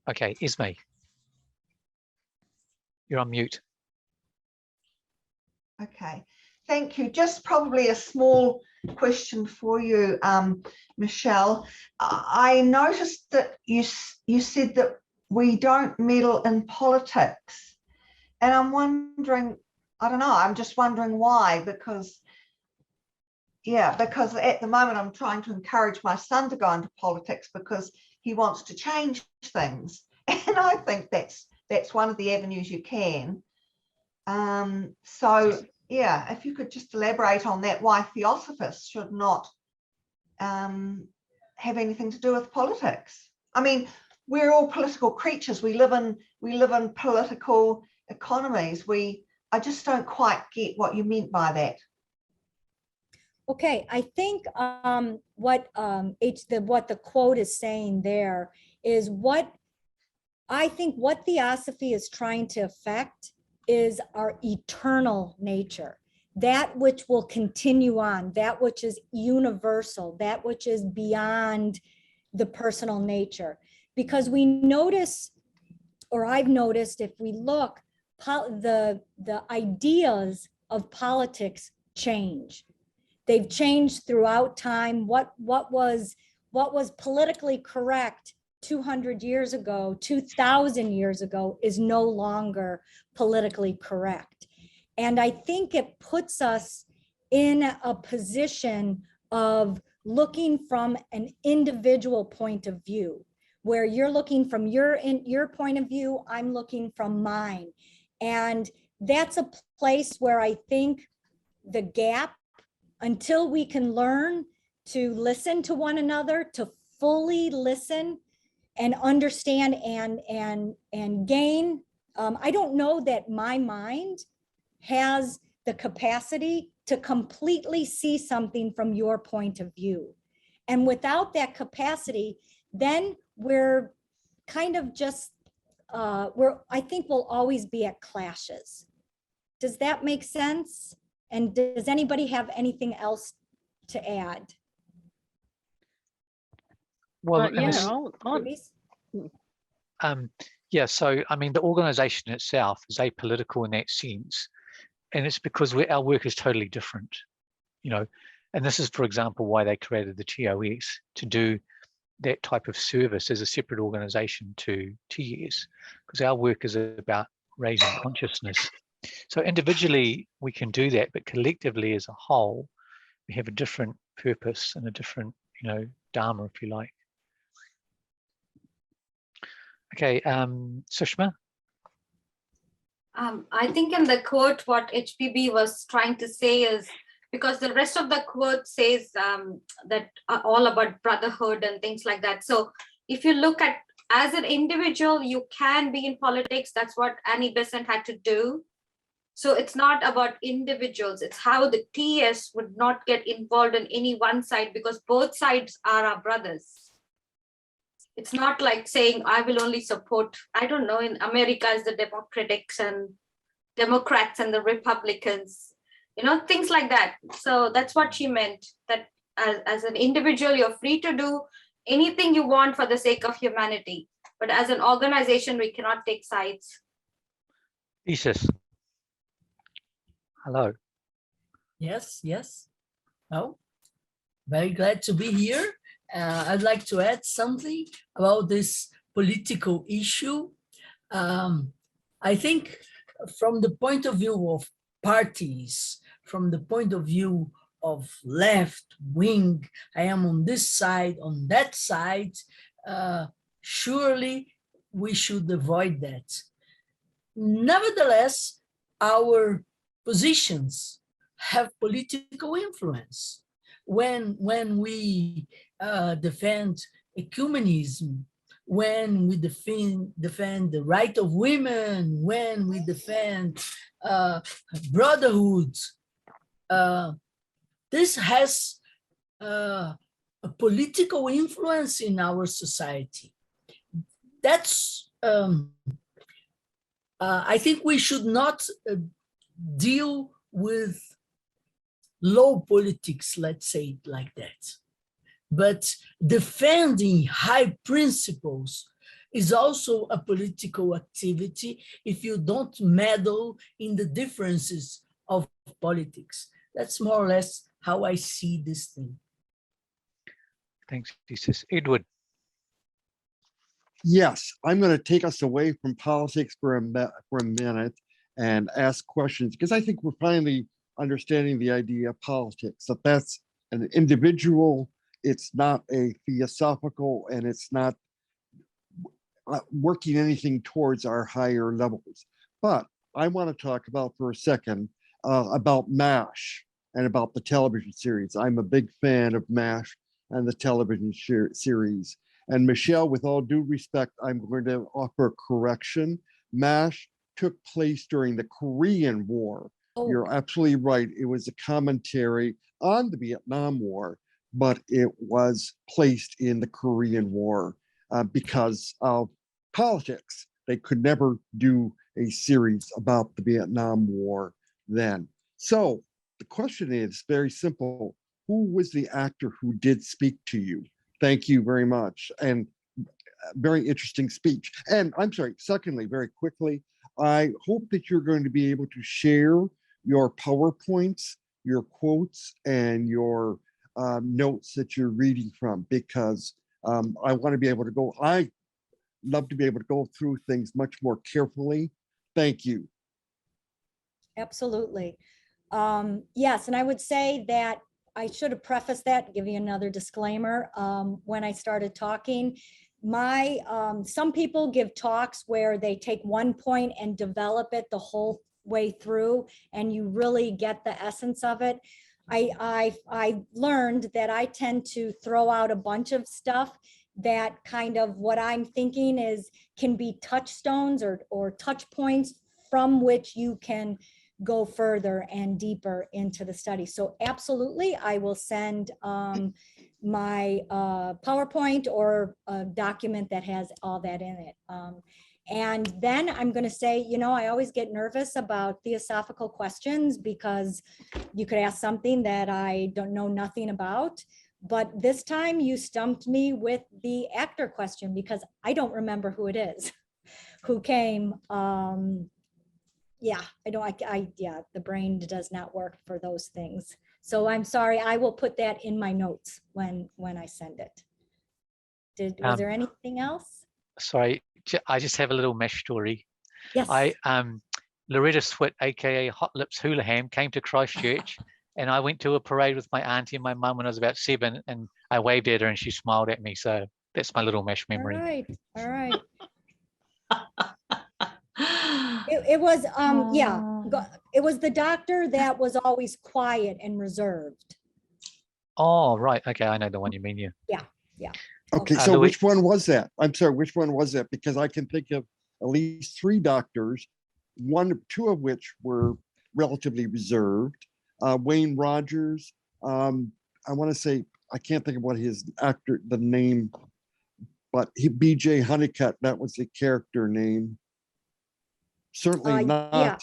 Okay, Esme, you're on mute. Okay, thank you. Just probably a small question for you, Michelle. I noticed that you said that we don't meddle in politics, and I'm wondering, I don't know, I'm just wondering why, because at the moment I'm trying to encourage my son to go into politics because he wants to change things, and I think that's one of the avenues you can. So yeah, if you could just elaborate on that, why Theosophists should not have anything to do with politics. I mean, we're all political creatures. We live in political economies. I just don't quite get what you meant by that. Okay, I think what the quote is saying there is what Theosophy is trying to affect is our eternal nature, that which will continue on, that which is universal, that which is beyond the personal nature. Because we notice, or I've noticed, if we look, the ideas of politics change. They've changed throughout time. What was politically correct 200 years ago, 2,000 years ago is no longer politically correct. And I think it puts us in a position of looking from an individual point of view, where you're looking from your point of view, I'm looking from mine. And that's a place where I think the gap, until we can learn to listen to one another, to fully listen and understand and gain I don't know that my mind has the capacity to completely see something from your point of view. And without that capacity, then we're kind of just, I think we'll always be at clashes. Does that make sense? And does anybody have anything else to add? Well, and Yeah, this, Louise? yeah, so I mean, the organization itself is apolitical in that sense, and it's because our work is totally different, you know, and this is, for example, why they created the TOS, to do that type of service as a separate organization to TES, because our work is about raising consciousness. So individually we can do that, but collectively as a whole, we have a different purpose and a different, you know, dharma, if you like. Okay, Sushma. I think in the quote, what HPB was trying to say is, because the rest of the quote says that all about brotherhood and things like that. So if you look at, as an individual, you can be in politics. That's what Annie Besant had to do. So it's not about individuals. It's how the TS would not get involved in any one side, because both sides are our brothers. It's not like saying, I will only support, I don't know, in America is the Democrats and the Republicans, you know, things like that. So that's what she meant, that as an individual, you're free to do anything you want for the sake of humanity. But as an organization, we cannot take sides. Isis. Hello. Yes, yes. Oh, very glad to be here. I'd like to add something about this political issue. I think from the point of view of parties, from the point of view of left wing, I am on this side, on that side, surely we should avoid that. Nevertheless, our positions have political influence. When we defend ecumenism, when we defend the right of women, when we defend brotherhood, this has a political influence in our society. That's I think we should not deal with low politics, let's say it like that. But defending high principles is also a political activity if you don't meddle in the differences of politics. That's more or less how I see this thing. Thanks, Isis. Edward. Yes, I'm going to take us away from politics for a minute and ask questions, because I think we're finally understanding the idea of politics, that that's an individual, it's not a theosophical, and it's not working anything towards our higher levels. But I want to talk about for a second about MASH and about the television series. I'm a big fan of MASH and the television series. And Michele, with all due respect, I'm going to offer a correction. MASH took place during the Korean War. Oh. You're absolutely right. It was a commentary on the Vietnam War, but it was placed in the Korean War because of politics. They could never do a series about the Vietnam War then. So the question is very simple. Who was the actor who did speak to you? Thank you very much. And very interesting speech. And I'm sorry, secondly, very quickly, I hope that you're going to be able to share your PowerPoints, your quotes, and your notes that you're reading from, because I want to be able to go, I love to be able to go through things much more carefully. Thank you. Absolutely. Yes, and I would say that I should have prefaced that, give you another disclaimer. When I started talking, some people give talks where they take one point and develop it the whole way through, and you really get the essence of it. I learned that I tend to throw out a bunch of stuff that kind of what I'm thinking is can be touchstones or touch points from which you can go further and deeper into the study. So absolutely, I will send my PowerPoint or a document that has all that in it. And then I'm going to say, you know, I always get nervous about theosophical questions because you could ask something that I don't know nothing about. But this time you stumped me with the actor question because I don't remember who it is who came. Yeah, the brain does not work for those things. So I'm sorry, I will put that in my notes when I send it. Was there anything else? Sorry, I just have a little mesh story. Yes. Loretta Swit, aka Hot Lips Houlihan, came to Christchurch, and I went to a parade with my auntie and my mum when I was about 7, and I waved at her and she smiled at me. So that's my little mesh memory. All right, all right. It was it was the doctor that was always quiet and reserved. Oh, right. Okay, I know the one you mean. Yeah. Yeah. Okay, so which one was that? I'm sorry, which one was that? Because I can think of at least 3 doctors, 2 of which were relatively reserved. Wayne Rogers. I want to say, I can't think of what the name, but B.J. Honeycutt, that was the character name. Certainly not. Yeah.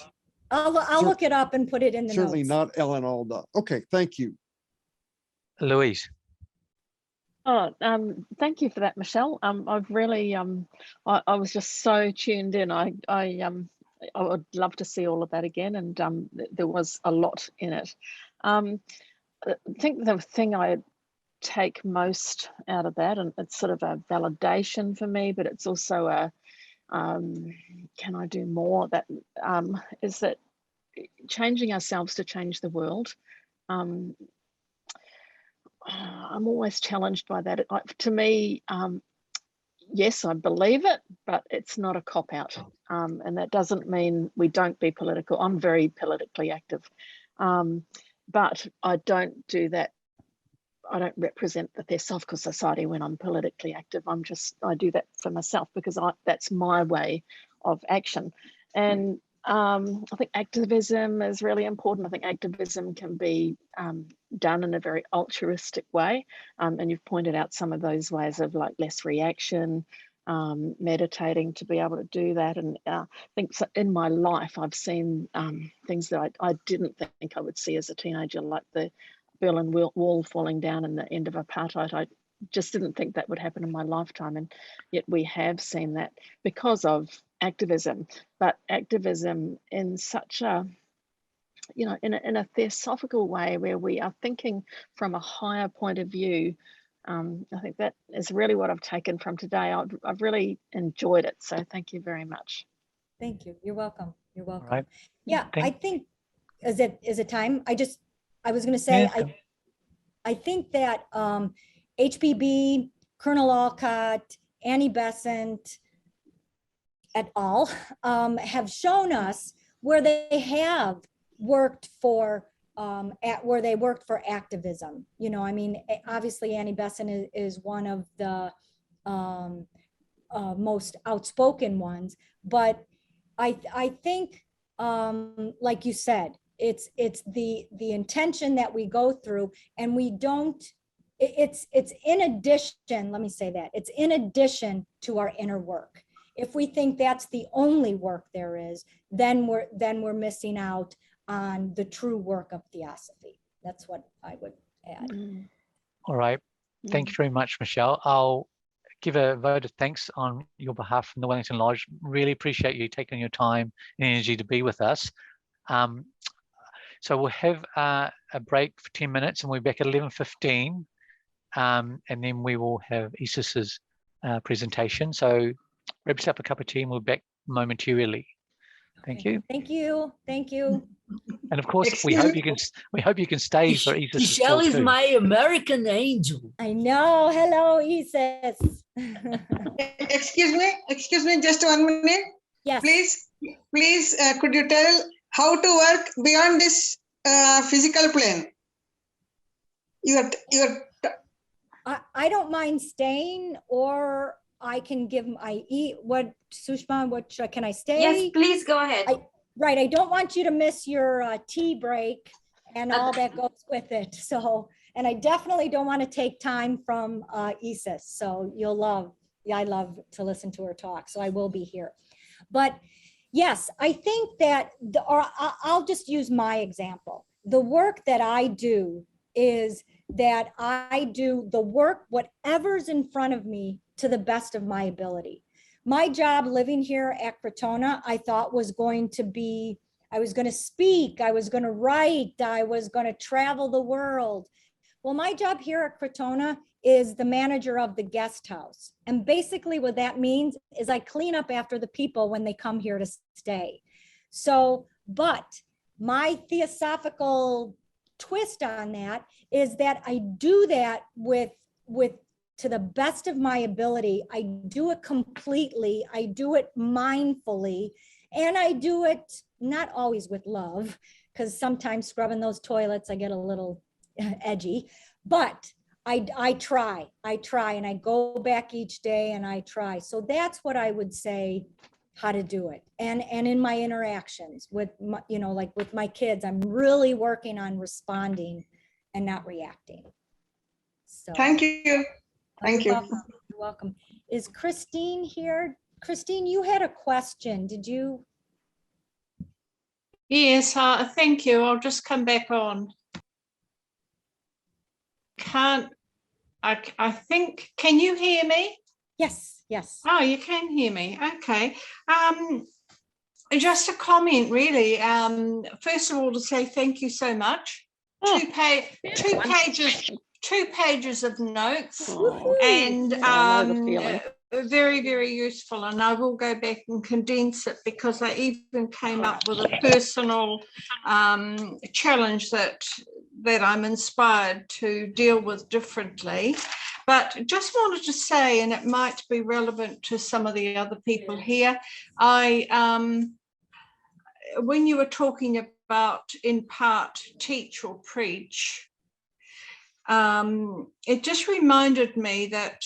I'll look it up and put it in the certainly notes. not Ellen Alda. Okay, thank you. Louise. Oh, thank you for that, Michelle. I've really, I was just so tuned in. I would love to see all of that again, and there was a lot in it. I think the thing I take most out of that, and it's sort of a validation for me, but it's also a, can I do more? That is that changing ourselves to change the world. I'm always challenged by that. To me, yes, I believe it, but it's not a cop-out. And that doesn't mean we don't be political. I'm very politically active, but I don't do that. I don't represent the Theosophical Society when I'm politically active. I do that for myself because that's my way of action. And I think activism is really important. I think activism can be done in a very altruistic way. And you've pointed out some of those ways of like less reaction, meditating to be able to do that. And I think in my life, I've seen things that I didn't think I would see as a teenager, like the Berlin Wall falling down and the end of apartheid. I just didn't think that would happen in my lifetime, and yet we have seen that because of activism, but activism in such a, you know, in a theosophical way where we are thinking from a higher point of view. I think that is really what I've taken from today. I've really enjoyed it, so thank you very much. Thank you. You're welcome. You're welcome. Right. Yeah, I think is it time? I was going to say, Yeah. I think that HPB, Colonel Alcott, Annie Besant, et al. Have shown us where they have worked for where they worked for activism. You know, I mean, obviously Annie Besant is one of the most outspoken ones, but I think, like you said, it's the intention that we go through, and we don't. It's in addition. Let me say that it's in addition to our inner work. If we think that's the only work there is, then we're missing out on the true work of Theosophy. That's what I would add. All right. Thank you very much, Michelle. I'll give a vote of thanks on your behalf from the Wellington Lodge. Really appreciate you taking your time and energy to be with us. So we'll have a break for 10 minutes and we'll be back at 11:15. And then we will have Isis's presentation. So grab yourself a cup of tea and we'll be back momentarily. Thank you. Thank you. Thank you. And of course, we hope you can stay for Isis's Michelle talk is too. my American angel. I know. Hello, Isis. Excuse me, just 1 minute. Yes. Please, could you tell how to work beyond this physical plane? I don't mind staying, or I can give what, Sushma, can I stay? Yes, please go ahead. Right, I don't want you to miss your tea break and all that goes with it. So, and I definitely don't want to take time from Isis. So I love to listen to her talk. So I will be here. But yes, I think that, I'll just use my example. The work that I do is that I do the work, whatever's in front of me, to the best of my ability. My job living here at Crotona, I thought was going to be, I was going to speak, I was going to write, I was going to travel the world. Well, my job here at Crotona is the manager of the guest house. And basically what that means is I clean up after the people when they come here to stay. So, but my theosophical twist on that is that I do that with to the best of my ability. I do it completely. I do it mindfully, and I do it not always with love, because sometimes scrubbing those toilets, I get a little edgy, but I try, and I go back each day and I try. So that's what I would say, how to do it. And in my interactions with my, like with my kids, I'm really working on responding and not reacting. So Thank you. Thank you. welcome. You're welcome. Is Christine here? Christine, you had a question. Did you? Yes, thank you. I'll just come back on. I think, can you hear me? Yes, yes. Oh, you can hear me. Okay. Just a comment, really. First of all, to say thank you so much. Oh, Two pages of notes, and I know the feeling. very, very useful. And I will go back and condense it, because I even came up with a personal challenge that I'm inspired to deal with differently. But just wanted to say, and it might be relevant to some of the other people here, when you were talking about, in part, teach or preach, it just reminded me that,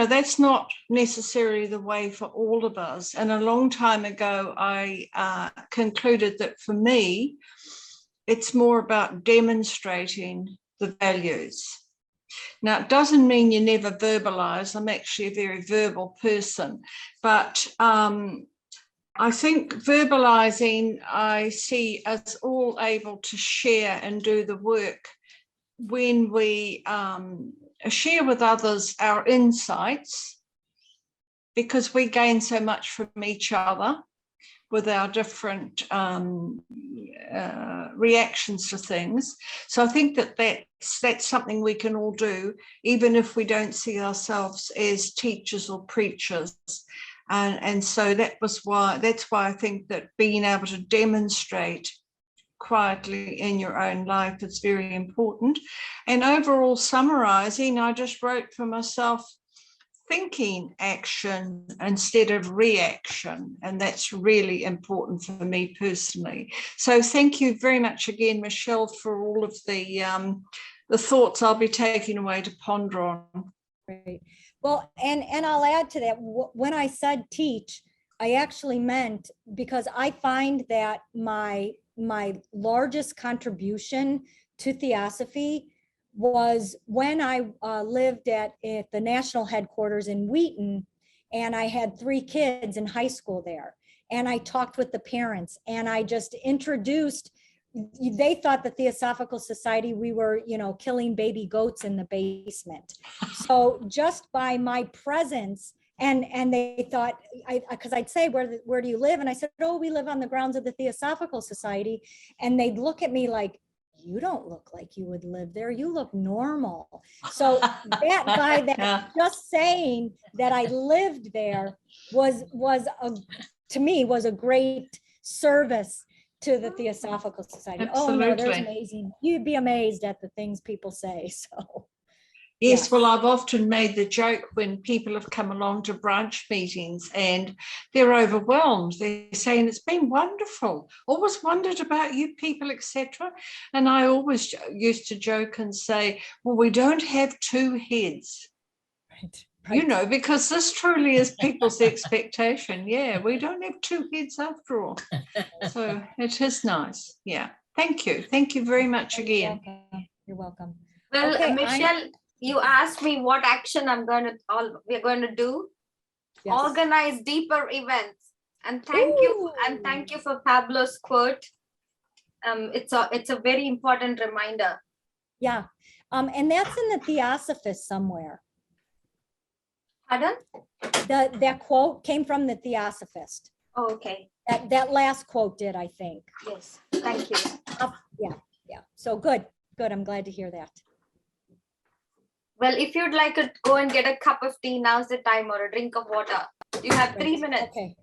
that's not necessarily the way for all of us. And a long time ago, I concluded that for me, it's more about demonstrating the values. Now, it doesn't mean you never verbalize. I'm actually a very verbal person, but I think verbalizing, I see us all able to share and do the work when we share with others our insights, because we gain so much from each other with our different reactions to things. So I think that's something we can all do, even if we don't see ourselves as teachers or preachers. And so that's why I think that being able to demonstrate quietly in your own life is very important. And overall summarizing, I just wrote for myself, thinking action instead of reaction, and that's really important for me personally. So thank you very much again, Michele, for all of the thoughts I'll be taking away to ponder on. Great. Well, and I'll add to that, when I said teach, I actually meant, because I find that my largest contribution to Theosophy was when I lived at the national headquarters in Wheaton, and I had 3 kids in high school there. And I talked with the parents, and I just introduced, they thought the Theosophical Society, we were, killing baby goats in the basement. So just by my presence, and they thought, because I'd say, where do you live? And I said, oh, we live on the grounds of the Theosophical Society. And they'd look at me like, you don't look like you would live there. You look normal. So that by that, just saying that I lived there to me was a great service to the Theosophical Society. Absolutely. Oh no, there's amazing. You'd be amazed at the things people say. So Yes, well, I've often made the joke when people have come along to branch meetings and they're overwhelmed. They're saying it's been wonderful. Always wondered about you people, etc. And I always used to joke and say, well, we don't have two heads. Right. You know, because this truly is people's expectation. Yeah, we don't have two heads after all. So it is nice. Yeah. Thank you. Thank you very much again. You're welcome. Well, Okay, Michelle, you asked me what action we're going to do. Yes. Organize deeper events. And thank you for Pablo's quote. It's a very important reminder. Yeah. And that's in the Theosophy somewhere. Pardon? That quote came from the Theosophist. Oh, okay. That last quote did, I think. Yes. Thank you. Yeah. So good. I'm glad to hear that. Well, if you'd like to go and get a cup of tea, now's the time, or a drink of water. You have 3 minutes. Okay.